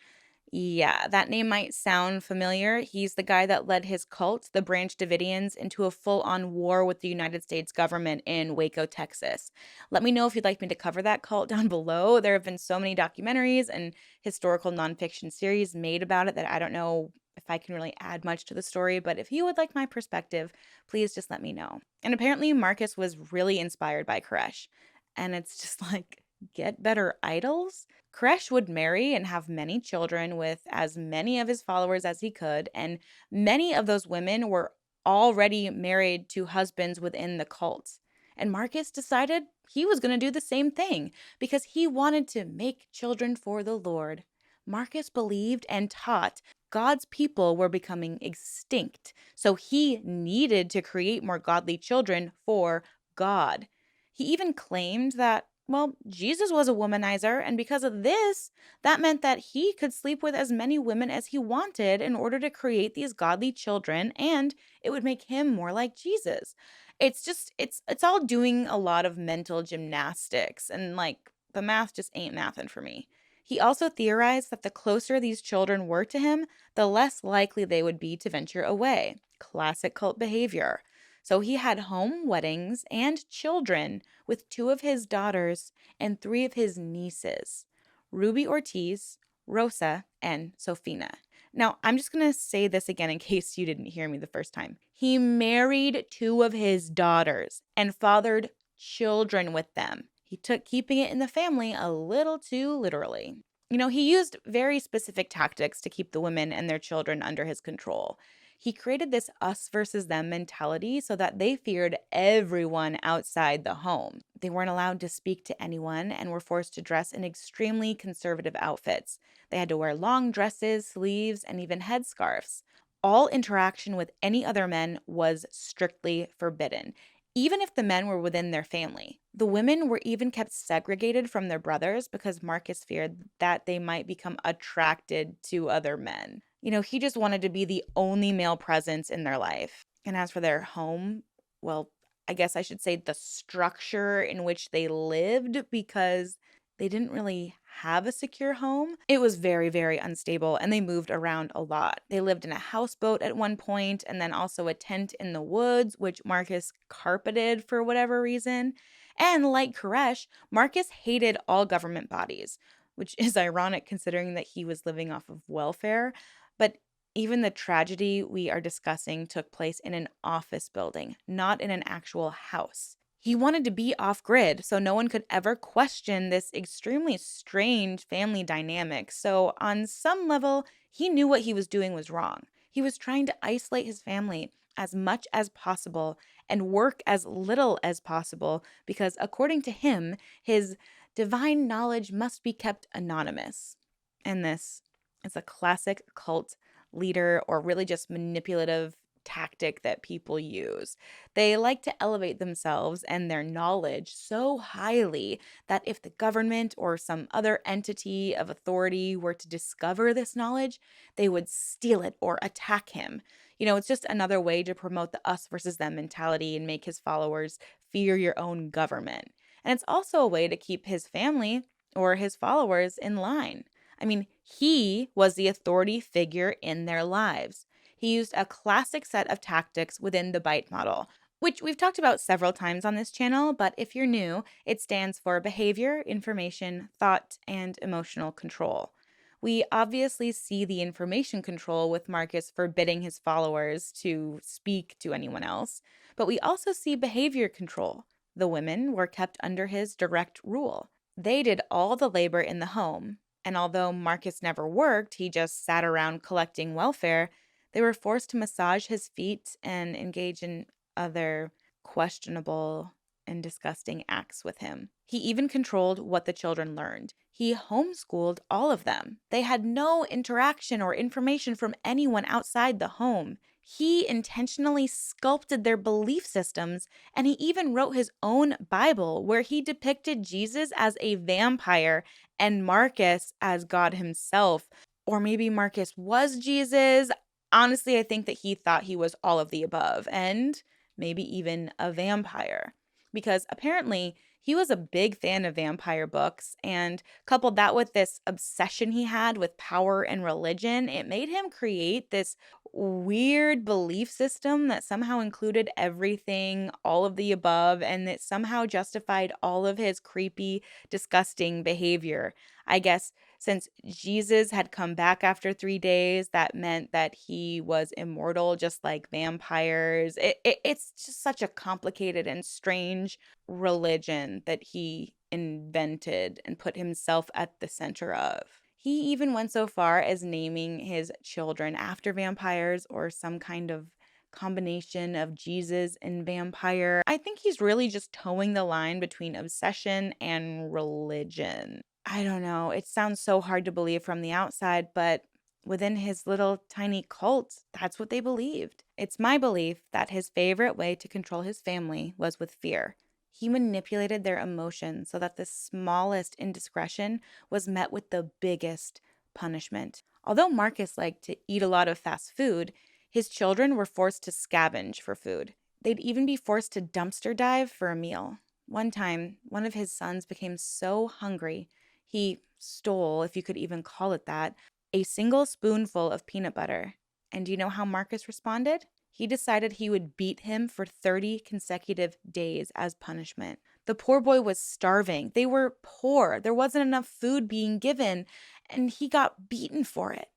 Yeah, that name might sound familiar. He's the guy that led his cult, the Branch Davidians, into a full-on war with the United States government in Waco, Texas. Let me know if you'd like me to cover that cult down below. There have been so many documentaries and historical nonfiction series made about it that I don't know if I can really add much to the story, but if you would like my perspective, please just let me know. And apparently, Marcus was really inspired by Koresh. And it's just like, get better idols? Koresh would marry and have many children with as many of his followers as he could, and many of those women were already married to husbands within the cult. And Marcus decided he was going to do the same thing because he wanted to make children for the Lord. Marcus believed and taught God's people were becoming extinct, so he needed to create more godly children for God. He even claimed that, well, Jesus was a womanizer, and because of this, that meant that he could sleep with as many women as he wanted in order to create these godly children, and it would make him more like Jesus. It's all doing a lot of mental gymnastics, and like the math just ain't mathin' for me. He also theorized that the closer these children were to him, the less likely they would be to venture away. Classic cult behavior. So he had home weddings and children with two of his daughters and three of his nieces, Ruby Ortiz, Rosa, and Sofina. Now, I'm just going to say this again in case you didn't hear me the first time. He married two of his daughters and fathered children with them. He took keeping it in the family a little too literally. He used very specific tactics to keep the women and their children under his control. He created this us versus them mentality so that they feared everyone outside the home. They weren't allowed to speak to anyone and were forced to dress in extremely conservative outfits. They had to wear long dresses, sleeves, and even headscarves. All interaction with any other men was strictly forbidden, even if the men were within their family. The women were even kept segregated from their brothers because Marcus feared that they might become attracted to other men. He just wanted to be the only male presence in their life. And as for their home, well, I guess I should say the structure in which they lived, because they didn't really have a secure home. It was very, very unstable, and they moved around a lot. They lived in a houseboat at one point, and then also a tent in the woods, which Marcus carpeted for whatever reason. And like Koresh, Marcus hated all government bodies, which is ironic considering that he was living off of welfare. But even the tragedy we are discussing took place in an office building, not in an actual house. He wanted to be off grid so no one could ever question this extremely strange family dynamic. So, on some level, he knew what he was doing was wrong. He was trying to isolate his family as much as possible and work as little as possible because, according to him, his divine knowledge must be kept anonymous. And this is a classic cult leader or really just manipulative tactic that people use. They like to elevate themselves and their knowledge so highly that if the government or some other entity of authority were to discover this knowledge, they would steal it or attack him. It's just another way to promote the us versus them mentality and make his followers fear your own government. And it's also a way to keep his family or his followers in line. I mean, he was the authority figure in their lives. He used a classic set of tactics within the BITE model, which we've talked about several times on this channel, but if you're new, it stands for behavior, information, thought, and emotional control. We obviously see the information control with Marcus forbidding his followers to speak to anyone else, but we also see behavior control. The women were kept under his direct rule. They did all the labor in the home, and although Marcus never worked, he just sat around collecting welfare. They were forced to massage his feet and engage in other questionable and disgusting acts with him. He even controlled what the children learned. He homeschooled all of them. They had no interaction or information from anyone outside the home. He intentionally sculpted their belief systems, and he even wrote his own Bible where he depicted Jesus as a vampire and Marcus as God himself. Or maybe Marcus was Jesus. Honestly, I think that he thought he was all of the above and maybe even a vampire, because apparently he was a big fan of vampire books, and coupled that with this obsession he had with power and religion, it made him create this weird belief system that somehow included everything, all of the above, and that somehow justified all of his creepy, disgusting behavior. I guess Since Jesus had come back after 3 days, that meant that he was immortal, just like vampires. It's just such a complicated and strange religion that he invented and put himself at the center of. He even went so far as naming his children after vampires or some kind of combination of Jesus and vampire. I think he's really just towing the line between obsession and religion. I don't know. It sounds so hard to believe from the outside, but within his little tiny cult, that's what they believed. It's my belief that his favorite way to control his family was with fear. He manipulated their emotions so that the smallest indiscretion was met with the biggest punishment. Although Marcus liked to eat a lot of fast food, his children were forced to scavenge for food. They'd even be forced to dumpster dive for a meal. One time, one of his sons became so hungry, he stole, if you could even call it that, a single spoonful of peanut butter. And do you know how Marcus responded? He decided he would beat him for 30 consecutive days as punishment. The poor boy was starving. They were poor. There wasn't enough food being given, and he got beaten for it.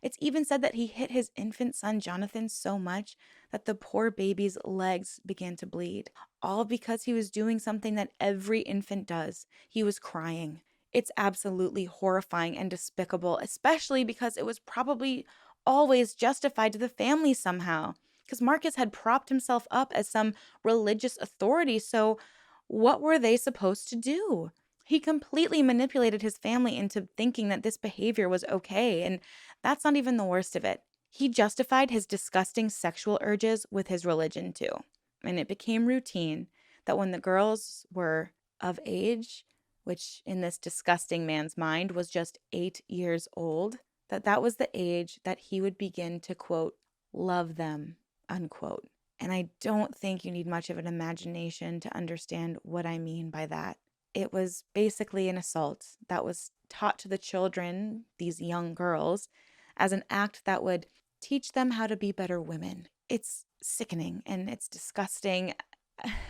It's even said that he hit his infant son Jonathan so much that the poor baby's legs began to bleed, all because he was doing something that every infant does. He was crying. It's absolutely horrifying and despicable, especially because it was probably always justified to the family somehow. Because Marcus had propped himself up as some religious authority, so what were they supposed to do? He completely manipulated his family into thinking that this behavior was okay, and that's not even the worst of it. He justified his disgusting sexual urges with his religion too. And it became routine that when the girls were of age, which in this disgusting man's mind was just 8 years old, that was the age that he would begin to, quote, love them, unquote. And I don't think you need much of an imagination to understand what I mean by that. It was basically an assault that was taught to the children, these young girls, as an act that would teach them how to be better women. It's sickening and it's disgusting.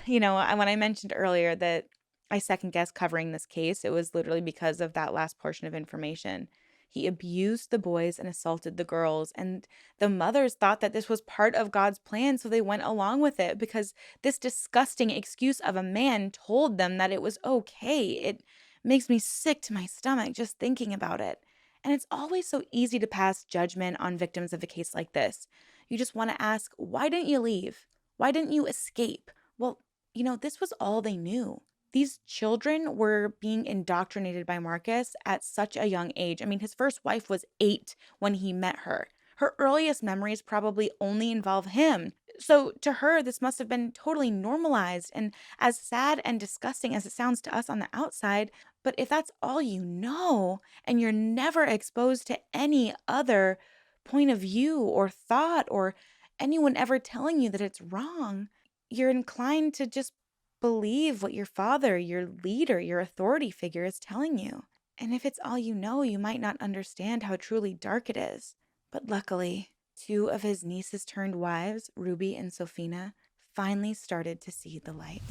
When I mentioned earlier that I second guessed covering this case, it was literally because of that last portion of information. He abused the boys and assaulted the girls, and the mothers thought that this was part of God's plan, so they went along with it because this disgusting excuse of a man told them that it was okay. It makes me sick to my stomach just thinking about it. And it's always so easy to pass judgment on victims of a case like this. You just want to ask, why didn't you leave? Why didn't you escape? Well, this was all they knew. These children were being indoctrinated by Marcus at such a young age. I mean, his first wife was 8 when he met her. Her earliest memories probably only involve him. So to her, this must have been totally normalized and as sad and disgusting as it sounds to us on the outside. But if that's all you know, and you're never exposed to any other point of view or thought or anyone ever telling you that it's wrong, you're inclined to just believe what your father, your leader, your authority figure is telling you. And if it's all you know, you might not understand how truly dark it is. But luckily, 2 of his nieces turned wives, Ruby and Sophina, finally started to see the light.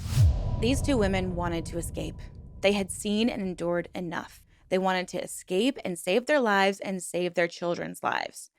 These 2 women wanted to escape. They had seen and endured enough. They wanted to escape and save their lives and save their children's lives.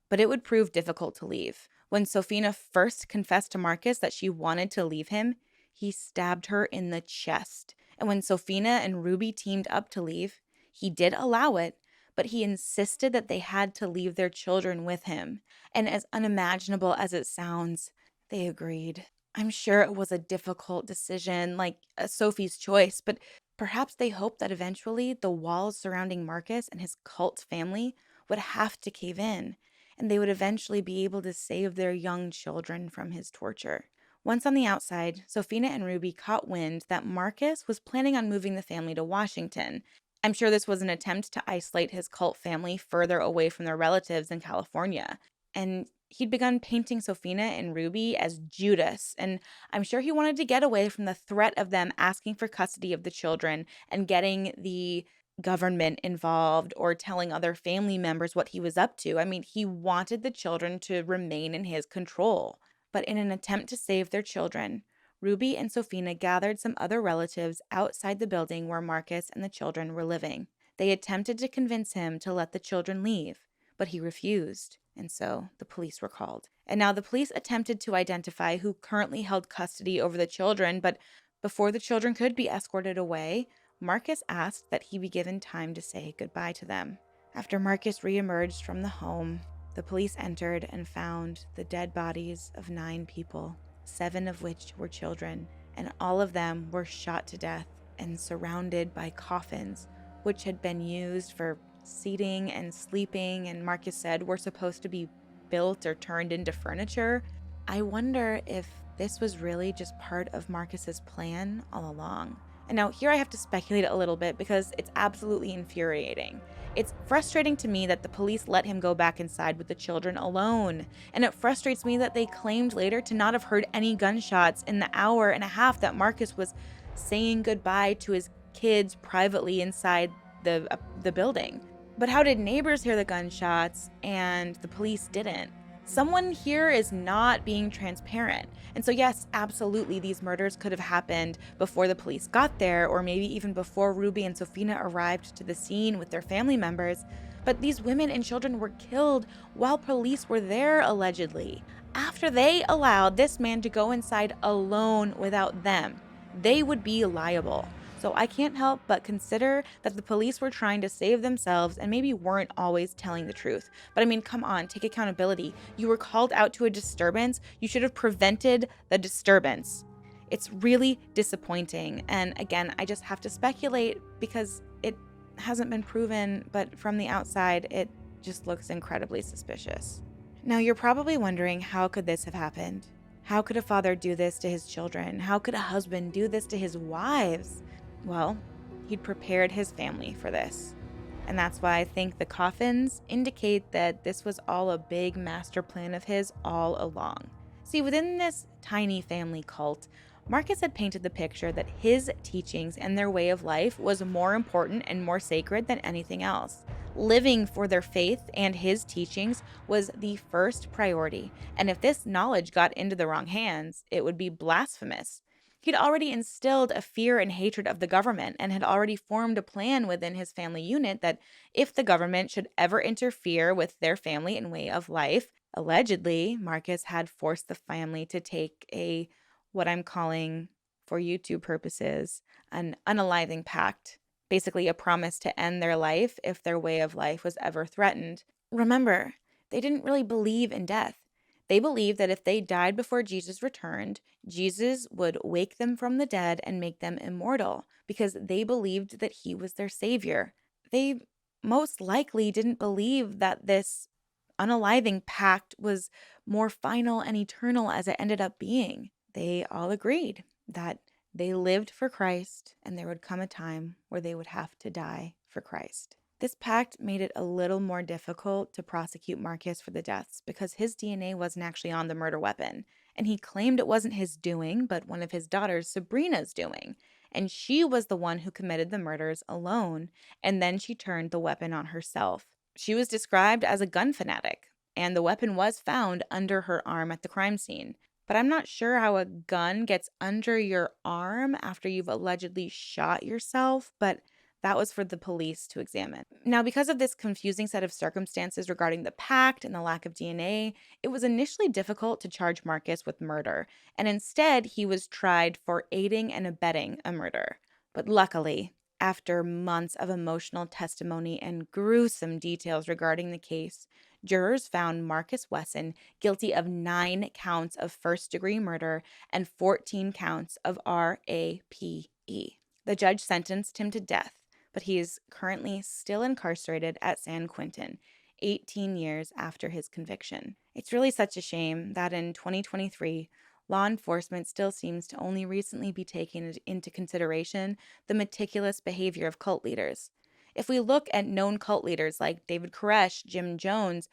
But it would prove difficult to leave. When Sophina first confessed to Marcus that she wanted to leave him, he stabbed her in the chest. And when Sophina and Ruby teamed up to leave, he did allow it, but he insisted that they had to leave their children with him. And as unimaginable as it sounds, they agreed. I'm sure it was a difficult decision, like Sophie's choice, but perhaps they hoped that eventually the walls surrounding Marcus and his cult family would have to cave in, and they would eventually be able to save their young children from his torture. Once on the outside, Sophina and Ruby caught wind that Marcus was planning on moving the family to Washington. I'm sure this was an attempt to isolate his cult family further away from their relatives in California. And he'd begun painting Sophina and Ruby as Judas, and I'm sure he wanted to get away from the threat of them asking for custody of the children and getting the government involved or telling other family members what he was up to. I mean, he wanted the children to remain in his control. But in an attempt to save their children, Ruby and Sophina gathered some other relatives outside the building where Marcus and the children were living. They attempted to convince him to let the children leave, but he refused, and so the police were called. And now the police attempted to identify who currently held custody over the children, but before the children could be escorted away, Marcus asked that he be given time to say goodbye to them. After Marcus reemerged from the home, the police entered and found the dead bodies of 9 people, 7 of which were children, and all of them were shot to death and surrounded by coffins, which had been used for seating and sleeping, and Marcus said were supposed to be built or turned into furniture. I wonder if this was really just part of Marcus's plan all along. And now here I have to speculate a little bit because it's absolutely infuriating. It's frustrating to me that the police let him go back inside with the children alone. And it frustrates me that they claimed later to not have heard any gunshots in the hour and a half that Marcus was saying goodbye to his kids privately inside the building. But how did neighbors hear the gunshots and the police didn't? Someone here is not being transparent. And so yes, absolutely, these murders could have happened before the police got there, or maybe even before Ruby and Sofina arrived to the scene with their family members. But these women and children were killed while police were there, allegedly. After they allowed this man to go inside alone without them, they would be liable. So I can't help but consider that the police were trying to save themselves and maybe weren't always telling the truth. But I mean, come on, take accountability. You were called out to a disturbance. You should have prevented the disturbance. It's really disappointing. And again, I just have to speculate because it hasn't been proven, but from the outside, it just looks incredibly suspicious. Now, you're probably wondering, how could this have happened? How could a father do this to his children? How could a husband do this to his wives? Well, he'd prepared his family for this. And that's why I think the coffins indicate that this was all a big master plan of his all along. See, within this tiny family cult, Marcus had painted the picture that his teachings and their way of life was more important and more sacred than anything else. Living for their faith and his teachings was the first priority, and if this knowledge got into the wrong hands, it would be blasphemous. He'd already instilled a fear and hatred of the government and had already formed a plan within his family unit that if the government should ever interfere with their family and way of life, allegedly, Marcus had forced the family to take what I'm calling, for YouTube purposes, an unaliving pact, basically a promise to end their life if their way of life was ever threatened. Remember, they didn't really believe in death. They believed that if they died before Jesus returned, Jesus would wake them from the dead and make them immortal because they believed that he was their savior. They most likely didn't believe that this unaliving pact was more final and eternal as it ended up being. They all agreed that they lived for Christ and there would come a time where they would have to die for Christ. This pact made it a little more difficult to prosecute Marcus for the deaths because his DNA wasn't actually on the murder weapon, and he claimed it wasn't his doing, but one of his daughters, Sabrina's doing, and she was the one who committed the murders alone, and then she turned the weapon on herself. She was described as a gun fanatic, and the weapon was found under her arm at the crime scene. But I'm not sure how a gun gets under your arm after you've allegedly shot yourself, but that was for the police to examine. Now, because of this confusing set of circumstances regarding the pact and the lack of DNA, it was initially difficult to charge Marcus with murder, and instead he was tried for aiding and abetting a murder. But luckily, after months of emotional testimony and gruesome details regarding the case, jurors found Marcus Wesson guilty of 9 counts of first-degree murder and 14 counts of RAPE. The judge sentenced him to death, but he is currently still incarcerated at San Quentin, 18 years after his conviction. It's really such a shame that in 2023, law enforcement still seems to only recently be taking into consideration the meticulous behavior of cult leaders. If we look at known cult leaders like David Koresh, Jim Jones,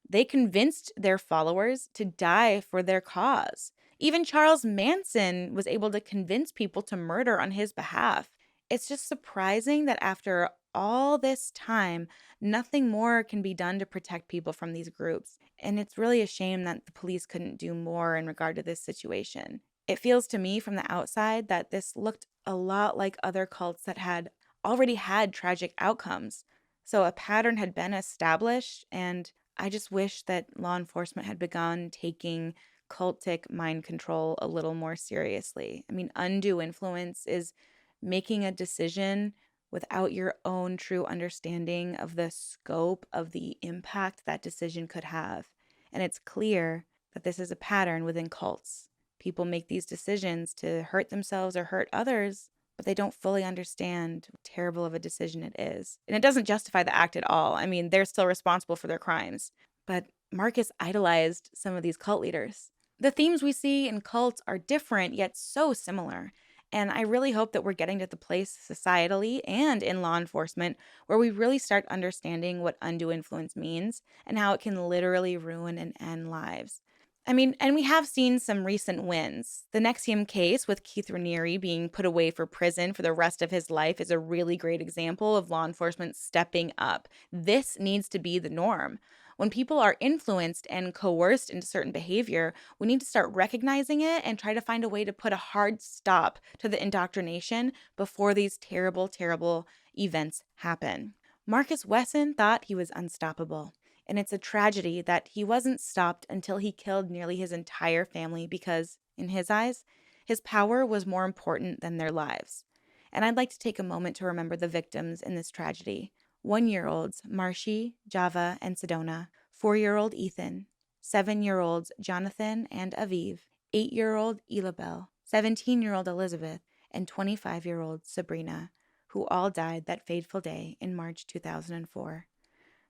they convinced their followers to die for their cause. Even Charles Manson was able to convince people to murder on his behalf. It's just surprising that after all this time, nothing more can be done to protect people from these groups. And it's really a shame that the police couldn't do more in regard to this situation. It feels to me from the outside that this looked a lot like other cults that had already had tragic outcomes. So a pattern had been established, and I just wish that law enforcement had begun taking cultic mind control a little more seriously. I mean, undue influence is making a decision without your own true understanding of the scope of the impact that decision could have. And it's clear that this is a pattern within cults. People make these decisions to hurt themselves or hurt others, but they don't fully understand how terrible of a decision it is. And it doesn't justify the act at all. I mean, they're still responsible for their crimes. But Marcus idolized some of these cult leaders. The themes we see in cults are different, yet so similar. And I really hope that we're getting to the place societally and in law enforcement where we really start understanding what undue influence means and how it can literally ruin and end lives. I mean, and we have seen some recent wins. The Nexium case with Keith Raniere being put away for prison for the rest of his life is a really great example of law enforcement stepping up. This needs to be the norm. When people are influenced and coerced into certain behavior, we need to start recognizing it and try to find a way to put a hard stop to the indoctrination before these terrible, terrible events happen. Marcus Wesson thought he was unstoppable. And it's a tragedy that he wasn't stopped until he killed nearly his entire family because, in his eyes, his power was more important than their lives. And I'd like to take a moment to remember the victims in this tragedy. 1-year-olds Marshy, Java, and Sedona, 4-year-old Ethan, 7-year-olds Jonathan and Aviv, 8-year-old Elabel, 17-year-old Elizabeth, and 25-year-old Sabrina, who all died that fateful day in March 2004.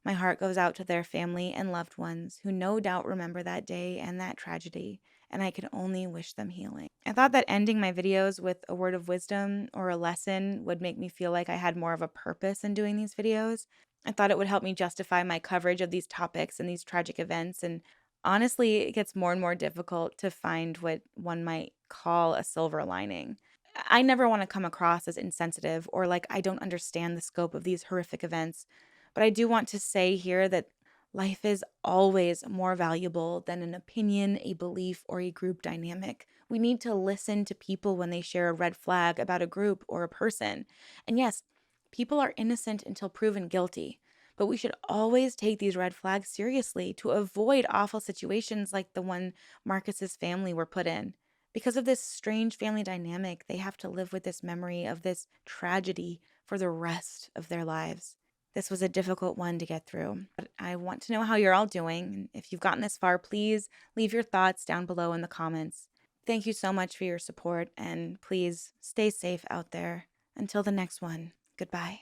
My heart goes out to their family and loved ones who no doubt remember that day and that tragedy, and I can only wish them healing. I thought that ending my videos with a word of wisdom or a lesson would make me feel like I had more of a purpose in doing these videos. I thought it would help me justify my coverage of these topics and these tragic events, and honestly, it gets more and more difficult to find what one might call a silver lining. I never want to come across as insensitive or like I don't understand the scope of these horrific events. But I do want to say here that life is always more valuable than an opinion, a belief, or a group dynamic. We need to listen to people when they share a red flag about a group or a person. And yes, people are innocent until proven guilty, but we should always take these red flags seriously to avoid awful situations like the one Marcus's family were put in. Because of this strange family dynamic, they have to live with this memory of this tragedy for the rest of their lives. This was a difficult one to get through, but I want to know how you're all doing. If you've gotten this far, please leave your thoughts down below in the comments. Thank you so much for your support, and please stay safe out there. Until the next one, goodbye.